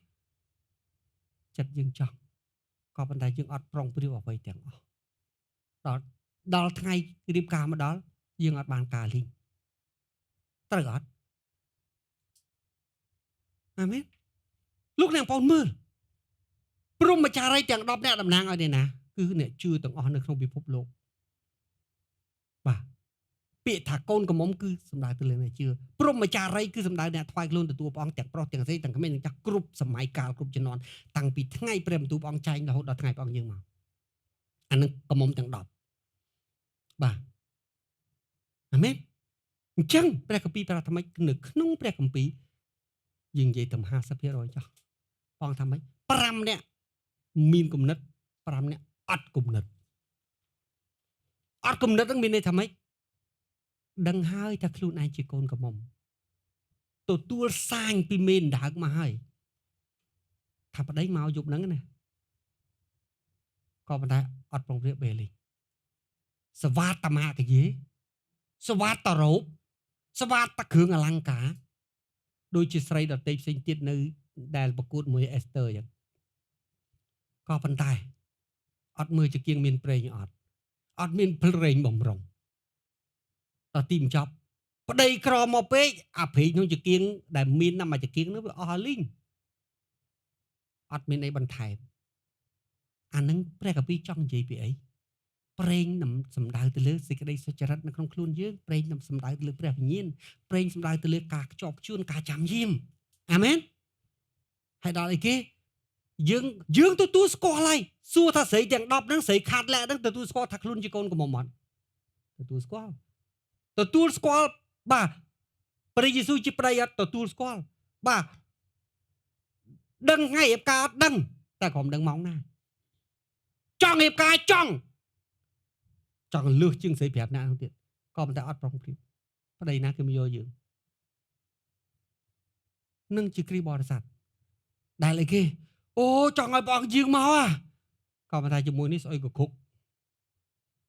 ចិត្តយើងចង់ក៏ប៉ុន្តែយើងអត់ប្រុងប្រៀបអ្វីទាំងអស់ដល់ថ្ងៃរៀបការមកដល់យើងអត់បានការលេងត្រូវអត់អាមែនលោកអ្នកបងមើលព្រហ្មចារីយ៍ទាំង10នាក់តំណាងឲ្យអ្នកណាគឺអ្នកជឿទាំងអស់នៅក្នុងពិភពលោកបាទពាក្យថាកូនកំមុំគឺសំដៅទៅលើអ្នកជឿព្រហ្មចារីយ៍គឺសំដៅអ្នកថ្វាយខ្លួនទទួលព្រះអង្គទាំងប្រុសទាំងស្រីទាំងក្មេងទាំងចាស់គ្រប់សម័យកាលគ្រប់ជំនាន់តាំងពីថ្ងៃព្រះបន្ទូលព្រះអង្គចែងរហូតដល់ថ្ងៃព្រះអង្គយើងមកអានឹងកំមុំទាំង10បាទអាមែនអញ្ចឹងព្រះគម្ពីរប្រាប់ថាម៉េចនៅក្នុងព្រះគម្ពីរយើងនិយាយតែ 50% ចុះបងថាម៉េច5នាក់មានគំនិត5នាក់អត់គំនិតហ្នឹងមានន័យថាម៉េចដឹងហើយថាខ្លួនឯងជាកូនកំមុំទទួលសាញពីមេដើកមកហើយថាប្តីមកយប់ហ្នឹងណាក៏ប៉ុន្តែអត់ប្រុងប្រៀបបេលីសវ៉ាតម៉ាកយេសវ៉ាតរ៉ូបសវ៉ាតគ្រឿងអលង្ការដូចជាស្រីដតេផ្សេងទៀតនៅដែលប្រកួតមួយអេស្ទើអញ្ចឹងក៏ប៉ុន្តែអត់មើលជាគៀងមានប្រេងអត់មានប្រេងបំរុងដល់ទីបញ្ចប់ប្តីក្រមកពេកអាព្រេងក្នុងជាគៀងដែលមានណាមួយជាគៀងនោះវាអស់ហើយលីងអត់មានអីបន្ថែមអានឹងព្រះគម្ពីរចង់និយាយពីអីប្រេងសំដៅទៅលើសេចក្តីសុចរិតនៅក្នុងខ្លួនយើងប្រេងសំដៅទៅលើព្រះវិញ្ញាណប្រេងសំដៅទៅលើការខ្ជាប់ខ្ជួនការចាំយាមអាមែនហើយដល់អីគេយើងទទួលស្គាល់ហើយសួរថាស្រីទាំង10ហ្នឹងស្រីខាត់លែកហ្នឹងទទួលស្គាល់ថាខ្លួនជាកូនកំមុំអត់ទទួលស្គាល់បាទព្រះយេស៊ូវជាប្តីអត់ទទួលស្គាល់បាទដឹងថ្ងៃរៀបការអត់ដឹងតែក្រុមដឹងម៉ោងណាចង់រៀបការចង់លឺជាងស្រីប្រាប់ណានោះទៀតក៏ប៉ុន្តែអត់ប្រុងប្រៀបប្តីណាគេមកយកយើងនឹងជាគ្រីស្ទបរិស័ទដែលអីគេអូចង់ឲ្យព្រះអង្គយើងមកក៏ប៉ុន្តែជាមួយនេះស្អុយកគុក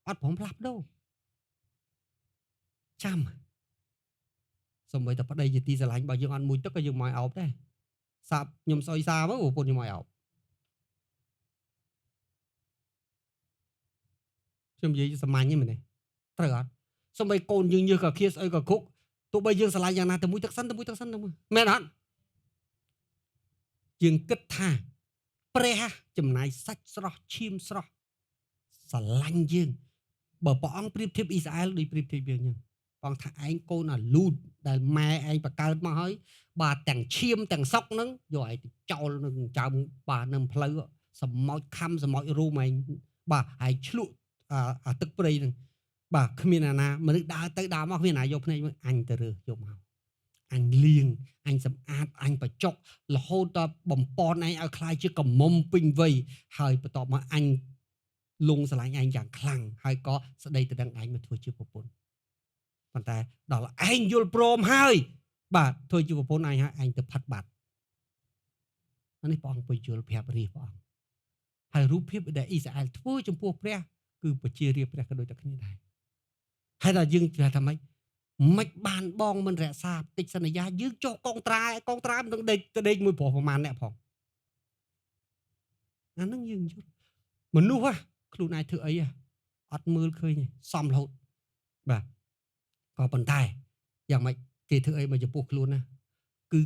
អត់ព្រមផ្លាស់ប្ដូរចាំសូម្បីតែប្តីជាទីស្រឡាញ់បើយើងអត់មួយទឹកក៏យើងមកអោបដែរ សាប់ខ្ញុំសុយសាមកប្រពន្ធខ្ញុំឲ្យអោបខ្ញុំនិយាយសាមញ្ញទេមែនទេត្រូវអត់សំបីកូនយើងញើសក៏ខៀស្អីក៏គុកទោះបីយើងឆ្លាញ់យ៉ាងណាទៅមួយទឹកសិនមែនអត់យើងគិតថាព្រះចំណាយសាច់ស្រស់ឈាមស្រស់ស្រឡាញ់យើងបើព្រះអង្គប្រៀបធៀបអ៊ីស្រាអែលដូចប្រៀបធៀបយើងអញ្ចឹងព្រះអង្គថាឯងកូនអាលូតដែលម៉ែឯងបង្កើតមកហើយបាទទាំងឈាមទាំងសក់ហ្នឹងយកឯងទៅចោលនឹងចើមបាទនឹងផ្លូវសម្ោចខំសម្ោចរូមឯងបាទឯងឆ្លក់អាទឹកព្រៃហ្នឹងបាទគ្មានអាណាមនុស្សដើរទៅដើរមកគ្មានអាណាយកភ្នែកមើលអញទៅរើសយកមកអញលៀងអញសម្អាតអញបចុករហូតដល់បំពន់ឯងឲ្យคล้ายជាកមុំពេញវ័យហើយបន្ទាប់មកអញលងស្រឡាញ់ឯងយ៉ាងខ្លាំងហើយក៏ស្ដីទៅដឹងឯងមកធ្វើជាប្រពន្ធប៉ុន្តែដល់ឯងយល់ព្រមហើយបាទធ្វើជាប្រពន្ធឯងហើយឯងទៅផាត់បាត់អានេះព្រះអង្គពយល់ប្រាប់រាជព្រះអង្គហើយរូបភាពដែលអ៊ីស្រាអែលធ្វើចំពោះព្រះគឺប្រជារាជព្រះក៏ដូចតែគ្នាដែរហើយដល់យើងថាម៉េចមិនបានបងមិនរក្សាតិចសន្យាយើងចុះកងត្រាមិនដឹងដេកមួយប្រុសប្រមាណអ្នកផងអាហ្នឹងយើងយល់មនុស្សខ្លួនឯងធ្វើអីអត់មើលឃើញទេសំរហូតបាទក៏ប៉ុន្តែយ៉ាងម៉េចគេធ្វើអីមកចំពោះខ្លួនណាគឺ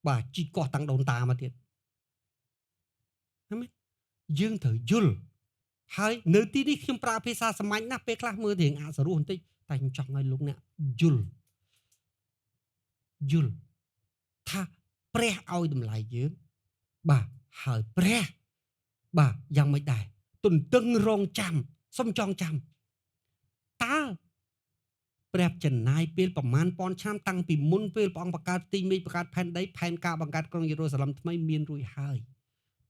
បាទជីកកោះតាំងដូនតាមកទៀតណាមែនយើងត្រូវយល់ហើយនៅទីនេះខ្ញុំប្រើភាសាសាមញ្ញណាស់ពេលខ្លះមើលរៀងអសរោះបន្តិចតែខ្ញុំចង់ឲ្យលោកអ្នកយល់ថាព្រះឲ្យតម្លៃយើងបាទហើយព្រះបាទយ៉ាងម៉េចដែរទន្ទឹងរង់ចាំសុំចងចាំតើព្រះចំណាយពេលប្រមាណពាន់ឆ្នាំតាំងពីមុនពេលព្រះអង្គបង្កើតទីមេឃបង្កើតផែនដីផែនការបង្កើតក្រុងយេរូសាឡឹមថ្មីមានរួចហើយ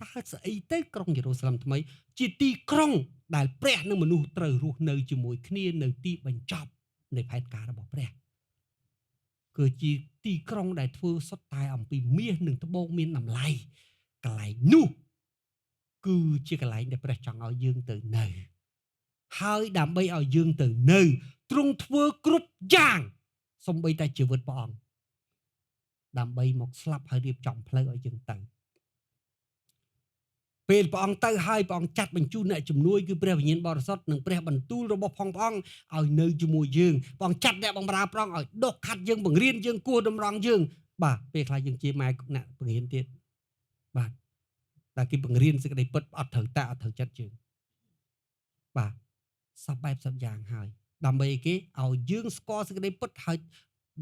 តើស្អីទៅក្រុងយេរូសាឡឹមថ្មីជាទីក្រុងដែលព្រះនិងមនុស្សត្រូវរស់នៅជាមួយគ្នានៅទីបញ្ចប់នៃផែនការរបស់ព្រះគឺជាទីក្រុងដែលធ្វើសុទ្ធតែអំពីមាសនិងត្បូងមានតម្លៃកន្លែងនោះគឺជាកន្លែងដែលព្រះចង់ឲ្យយើងទៅនៅហើយដើម្បីឲ្យយើងទៅនៅទ្រង់ធ្វើគ្រប់យ៉ាងសូម្បីតែជីវិតព្រះអង្គដើម្បីមកស្លាប់ហើយរៀបចំផ្លូវឲ្យយើងទៅពេលព្រះអង្គទៅហើយព្រះអង្គចាត់បញ្ជូនអ្នកជំនួយគឺព្រះវិញ្ញាណបរិសុទ្ធនិងព្រះបន្ទូលរបស់ផងព្រះអង្គឲ្យនៅជាមួយយើងព្រះអង្គចាត់អ្នកបម្រើព្រះអង្គឲ្យដុសខាត់យើងបង្រៀនយើងគួរតម្រង់យើងបាទពេលខ្លះយើងជាម៉ែអ្នកបង្រៀនទៀតបាទតែគេបង្រៀនសេចក្តីពិតអត់ត្រូវតែអត់ត្រូវចិត្តយើងបាទសពបែបសពយ៉ាងហើយដើម្បីគេឲ្យយើងស្គាល់សេចក្តីពិតហើយ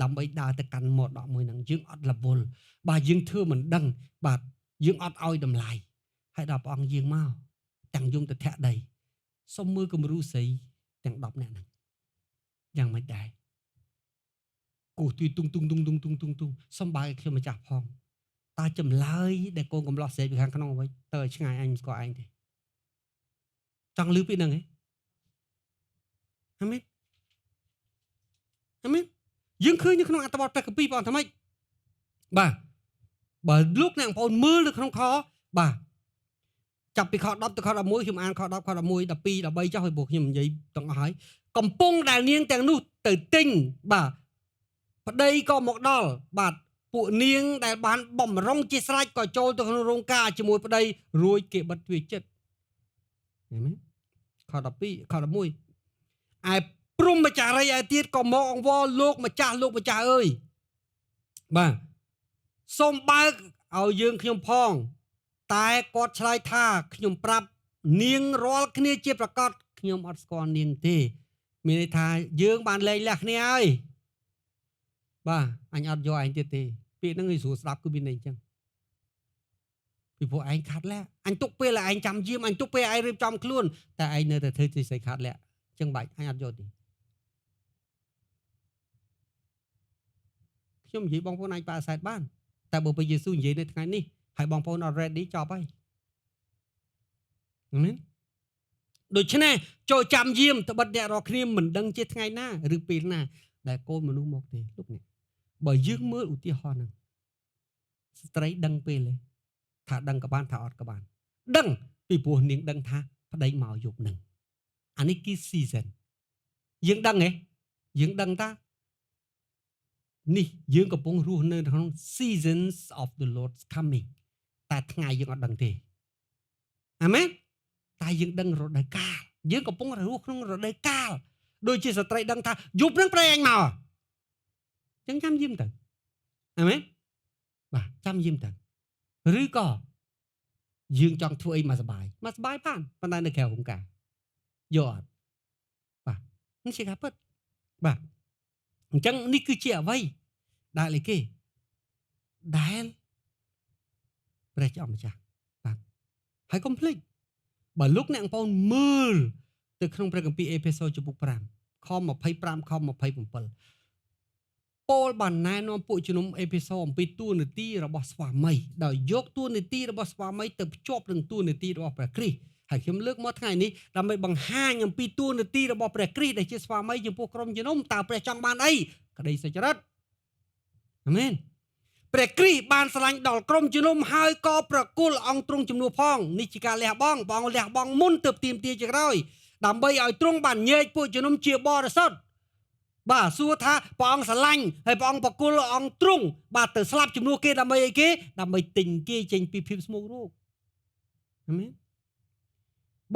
ដើម្បីដើរទៅកាន់មាត់ដកមួយហ្នឹងយើងអត់រវល់បាទយើងធ្វើមិនដឹងបាទយើងអត់ឲ្យតម្លៃហើយដល់ព្រះអង្គយាងមកទាំងយងទៅធាក់ដីសុំមើលគំរូស្រីទាំង10នាក់ហ្នឹងយ៉ាងមិនដែរគូទីទុងសុំបើឲ្យខ្ញុំម្ចាស់ផងតើចម្លើយដែលកូនកំឡោះស្រែកពីខាងក្នុងអ្វីទៅឲ្យឆ្ងាយអញមិនស្គាល់ឯងទេចង់លឺពីហ្នឹងហ៎អាមែនយើងឃើញនៅក្នុងអត្ថបទព្រះគម្ពីរព្រះអង្គថាម៉េចបាទបើលោកអ្នកបងប្អូនមើលនៅក្នុងខបាទចាប់ពីខ10ទៅខ11ខ្ញុំអានខ10ខ11 12 13ចុះហើយពួកខ្ញុំនិយាយទាំងអស់ហើយកំពុងដែលនាងទាំងនោះទៅទិញបាទប្តីក៏មកដល់បាទពួកនាងដែលបានបំរុងជាស្រេចក៏ចូលទៅក្នុងរោងការជាមួយប្តីរួចគេបិទទ្វារចិត្តឃើញទេខ12ខ11ឯព្រំម្ចារីឯទៀតក៏មកអង្វរលោកម្ចាស់អើយបាទសូមបើកឲ្យយើងខ្ញុំផងតែគាត់ឆ្លើយថាខ្ញុំប្រាប់នាងរាល់គ្នាជាប្រកាសខ្ញុំអត់ស្គាល់នាងទេមានន័យថាយើងបានលែងលះគ្នាហើយបាទអញអត់យកឯងទៀតទេពាក្យហ្នឹងឲ្យស្រួលស្ដាប់គឺមានន័យអញ្ចឹងពីព្រោះឯងខាត់លះអញទុកពេលឯងចាំយាមអញទុកពេលឯងរៀបចំខ្លួនតែឯងនៅតែធ្វើទីស្អីខាត់លះអញ្ចឹងបាច់អញអត់យកទេខ្ញុំនិយាយបងប្អូនអាចប៉ាសែតបានតែបើព្រះយេស៊ូវនិយាយនៅថ្ងៃនេះហើយបងប្អូនអត់ ready ចប់ហើយមែនដូច្នេះចូលចាំយាមត្បិតអ្នករាល់គ្នាមិនដឹងជាថ្ងៃណាឬពេលណាដែលកូនមនុស្សមកទេលោកអ្នកបើយើងមើលឧទាហរណ៍ហ្នឹងស្ត្រីដឹងពេលទេថាដឹងក៏បានថាអត់ក៏បានដឹងពីព្រោះនាងដឹងថាប្តីមកយប់ហ្នឹងអានេះគឺ season យើងដឹងទេយើងដឹងតា នេះយើងកំពុងរស់នៅក្នុង seasons of the Lord's coming តែថ្ងៃយើងអត់ដឹងទេអាមែនតែយើងដឹងរដូវកាលយើងកំពុងរស់ក្នុងរដូវកាលដូចជាស្ត្រីដឹងថាយប់នឹងប្រែងមកអញ្ចឹងចាំយឹមទៅអាមែនបាទចាំយឹមទៅឬក៏យើងចង់ធ្វើអីមកសបាយបានប៉ុន្តែនៅក្រៅរោងការយកអត់បាទនេះជាការពិតបាទអញ្ចឹងនេះគឺជាអ្វីដែលអីគេដែលព្រះជាម្ចាស់បាទហើយកុំភ្លេចបើលោកអ្នកបងប្អូនមើលទៅក្នុងព្រះគម្ពីរអេផេសូចំពុក5ខ25ខ27ប៉ូលបានណែនាំពួកជំនុំអេផេសូអំពីតួនាទីរបស់ស្វាមីដោយយកតួនាទីរបស់ស្វាមីទៅភ្ជាប់នឹងតួនាទីរបស់ព្រះគ្រីស្ទហើយខ្ញុំលើកមកថ្ងៃនេះដើម្បីបង្ហាញអំពីតួនាទីរបស់ព្រះគ្រីស្ទដែលជាស្វាមីចំពោះក្រុមជំនុំតើព្រះចង់បានអីក្តីសុចរិតអាមែនព្រះគ្រីស្ទបានស្រឡាញ់ដល់ក្រុមជំនុំហើយក៏ប្រគល់អង្គទ្រង់ជំនួសផងនេះជាការលះបង់ព្រះអង្គលះបង់មុនទើបទាមទារជាក្រោយដើម្បីឲ្យទ្រង់បានញែកពួកជំនុំជាបរិសុទ្ធបាទសួរថាព្រះអង្គស្រឡាញ់ហើយព្រះអង្គប្រគល់អង្គទ្រង់បាទទៅស្លាប់ជំនួសគេដើម្បីអីគេដើម្បីទិញគេចេញពីភាពស្មោករោគអាមែន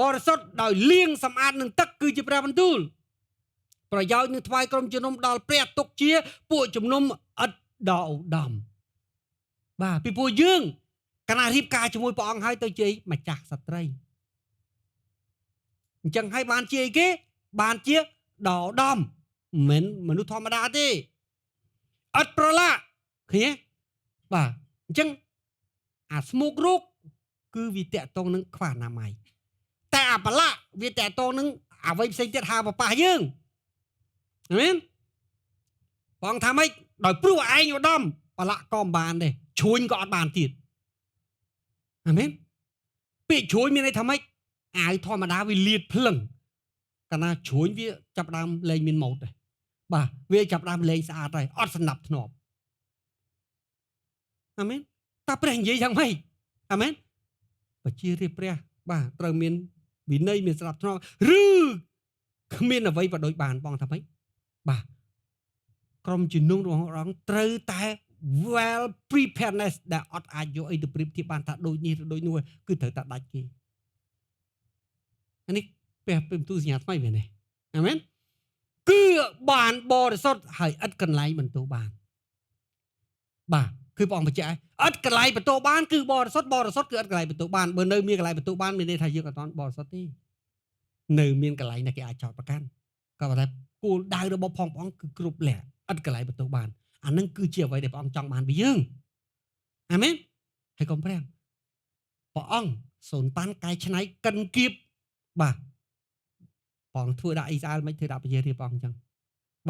បរិសុទ្ធដោយលាងសម្អាតនឹងទឹកគឺជាព្រះបន្ទូលប្រយោជន៍នឹងថ្វាយក្រុមជំនុំដល់ព្រះទុកជាពួកជំនុំឥតដ៏ឧត្តមបាទពីព្រោះយើងកាលណារៀបការជាមួយព្រះអង្គហើយទៅជាម្ចាស់ស្ត្រីអញ្ចឹងហើយបានជាអីគេបានជាដ៏ឧត្តមមិនមនុស្សធម្មតាទេឥតប្រឡាក់ឃើញទេបាទអញ្ចឹងអាស្មុករោគគឺវាតកតងនឹងខ្វះអនាម័យតែអាប្រឡាក់វាតកតងនឹងអ្វីផ្សេងទៀតហៅប្រប៉ះយើងមែនបងថាម៉េចដោយព្រោះឯងឧត្តមប្រឡាក់ក៏មិនបានដែរជ្រួញក៏អត់បានទៀតអាមែនពាក្យជ្រួញមានន័យថាម៉េចអាវធម្មតាវាលាតភ្លឹងកាលណាជ្រួញវាចាប់ដើមលែងមានម៉ូតដែរបាទវាចាប់ដើមលែងស្អាតហើយអត់សំណាប់ធ្នាប់អាមែនតើព្រះនិយាយយ៉ាងម៉េចអាមែនប្រជារាស្ត្រព្រះបាទត្រូវមានវិន័យមានស្ដាប់ធ្នាប់ឬគ្មានអ្វីក៏ដូចបានបងថាម៉េចបាទក្រុមជំនុំរបស់អង្គត្រូវតែ well preparedness ដែលអត់អាចយកអីទៅប្រៀបធៀបបានថាដូចនេះឬដូចនោះគឺត្រូវតែដាច់គេអានេះព្រះពិមទូសញ្ញាថ្មីមែនទេអាមែនគឺបានបរិសុទ្ធហើយឥតកន្លែងបន្ទោសបានបាទគឺព្រះអង្គបញ្ជាក់ឥតកន្លែងបន្ទោសបានគឺបរិសុទ្ធគឺឥតកន្លែងបន្ទោសបានបើនៅមានកន្លែងបន្ទោសបានមានន័យថាយើងអត់ទាន់បរិសុទ្ធទេនៅមានកន្លែងដែលគេអាចចោទប្រកាន់ក៏ប៉ុន្តែគោលដៅរបស់ផងព្រះអង្គគឺគ្រប់លក្ខឥតកន្លែងបន្ទោសបានអានឹងគឺជាអ្វីដែលព្រះអង្គចង់បានពីយើងអាមែនហើយកុំព្រះអង្គសូនតានកែច្នៃកិនគៀបបាទព្រះអង្គធ្វើដាក់អ៊ីស្រាអែលមិនធ្វើដាក់ប្រជារាស្ត្រព្រះអង្គអញ្ចឹង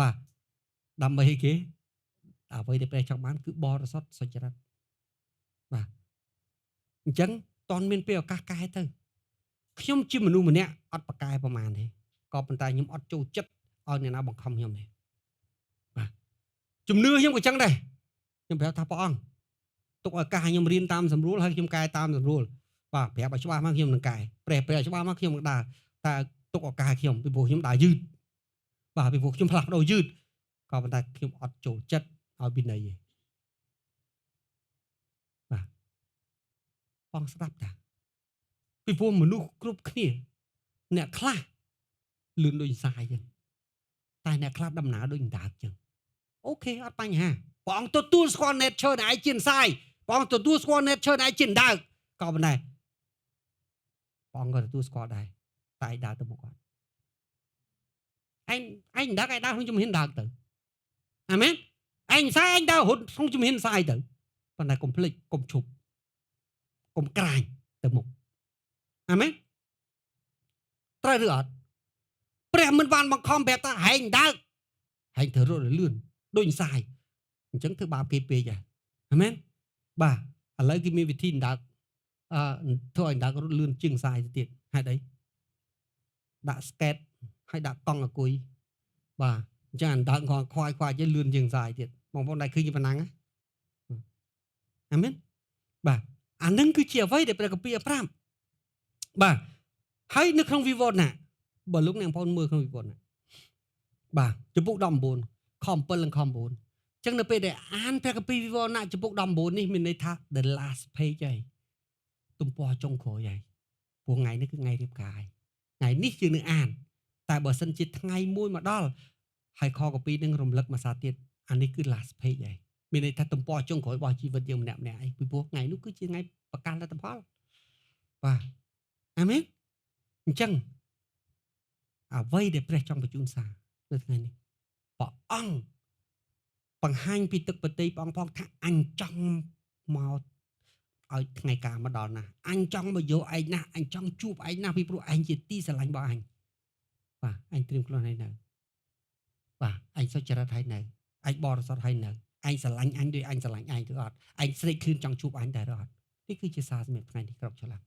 បាទដើម្បីឲ្យគេអ្វីដែលព្រះចង់បានគឺបរិសុទ្ធសុចរិតបាទអញ្ចឹងតន់មានពេលឱកាសកែទៅខ្ញុំជាមនុស្សម្នាក់អត់ប្រកែប្រមាណទេក៏ប៉ុន្តែខ្ញុំអត់ចូលចិត្តឲ្យអ្នកណាបង្ខំខ្ញុំទេបាទជំនឿខ្ញុំក៏ចឹងដែរខ្ញុំប្រាប់ថាព្រះអង្គទុកឱកាសឲ្យខ្ញុំរៀនតាមស្រួលហើយខ្ញុំកែតាមស្រួលបាទប្រាប់ឲ្យច្បាស់មកខ្ញុំនឹងកែព្រះច្បាស់មកខ្ញុំនឹងដើរតែទុកឱកាសឲ្យខ្ញុំពីព្រោះខ្ញុំដើរយឺតបាទពីព្រោះខ្ញុំផ្លាស់ប្ដូរយឺតក៏ប៉ុន្តែខ្ញុំអត់ចូលចិត្តឲ្យវិន័យទេបាទបងស្ដាប់តាពីព្រោះមនុស្សគ្រប់គ្នាអ្នកខ្លះលឿនដូចសាយចឹងតែអ្នកខ្លះដំណើរដូចដើកចឹងអូខេអត់បញ្ហាព្រះអង្គទទួលស្គាល់ nature នៃឯងជាសាយព្រះអង្គទទួលស្គាល់ nature នៃឯងជាដើកក៏ប៉ុន្តែព្រះអង្គក៏ទទួលស្គាល់ដែរតែឯងដើរទៅមុខអត់ឯងដើកឯងដើរក្នុងជំហានដើកទៅអាមែនឯងសាយឯងដើររត់ក្នុងជំហានសាយទៅប៉ុន្តែកុំភ្លេចកុំឈប់កុំក្រាញទៅមុខអាមែនត្រូវឬអត់ព្រះមិនបានបង្ខំប្រាប់ថាហែងដើកហែងត្រូវរត់ឲ្យលឿនដូចសាយអញ្ចឹងធ្វើបាបគេពេកហ៎អាមែនបាទឥឡូវគេមានវិធីដើកធ្វើឲ្យដើករត់លឿនជាងសាយទៅទៀតហេតុអីដាក់ស្កេតហើយដាក់កង់អង្គុយបាទអញ្ចឹងដើកគាត់ខ្វាយទៅលឿនជាងសាយទៀតបងប្អូនដែរឃើញប៉ុណ្ណឹងអាមែនបាទអានឹងគឺជាអ្វីដែលព្រះគម្ពីរប្រាប់បាទហើយនៅក្នុងវិវរណៈបើលោកអ្នកបងប្អូនមើលក្នុងវិវរណៈបាទចំពុក19ខ7និងខ9 ចឹងនៅពេលដែលអានព្រះគម្ពីរវិវរណៈចំពុក19នេះមានន័យថា the last page ហើយទំព័រចុងក្រោយហើយព្រោះថ្ងៃនេះគឺថ្ងៃរៀបការហើយថ្ងៃនេះយើងនឹងអានតែបើសិនជាថ្ងៃមួយមកដល់ហើយខកពីនឹងរំលឹកមួយសារទៀតអានេះគឺ last page ហើយមានន័យថាទំព័រចុងក្រោយរបស់ជីវិតយើងម្នាក់ៗអីពីព្រោះថ្ងៃនោះគឺជាថ្ងៃប្រកាសលទ្ធផលបាទអាមែនអញ្ចឹងអ្វីដែលព្រះចង់បញ្ជូនសារនៅថ្ងៃនេះព្រះអង្គបង្ហាញពីទឹកប្រតិព្រះអង្គផងថាអញចង់មកឲ្យថ្ងៃការមកដល់ណាអញចង់មកយកឯងណាអញចង់ជួបឯងណាពីព្រោះឯងជាទីស្រឡាញ់របស់អញបាទអញត្រៀមខ្លួនឲ្យនៅបាទអញសុចរិតឲ្យនៅអញបរិសុទ្ធឲ្យនៅអញស្រឡាញ់អញដូចអញស្រឡាញ់ឯងឬអត់អញស្រេកឃ្លានចង់ជួបអញដែរឬអត់នេះគឺជាសារសម្រាប់ថ្ងៃនេះគ្រប់ច្រឡំ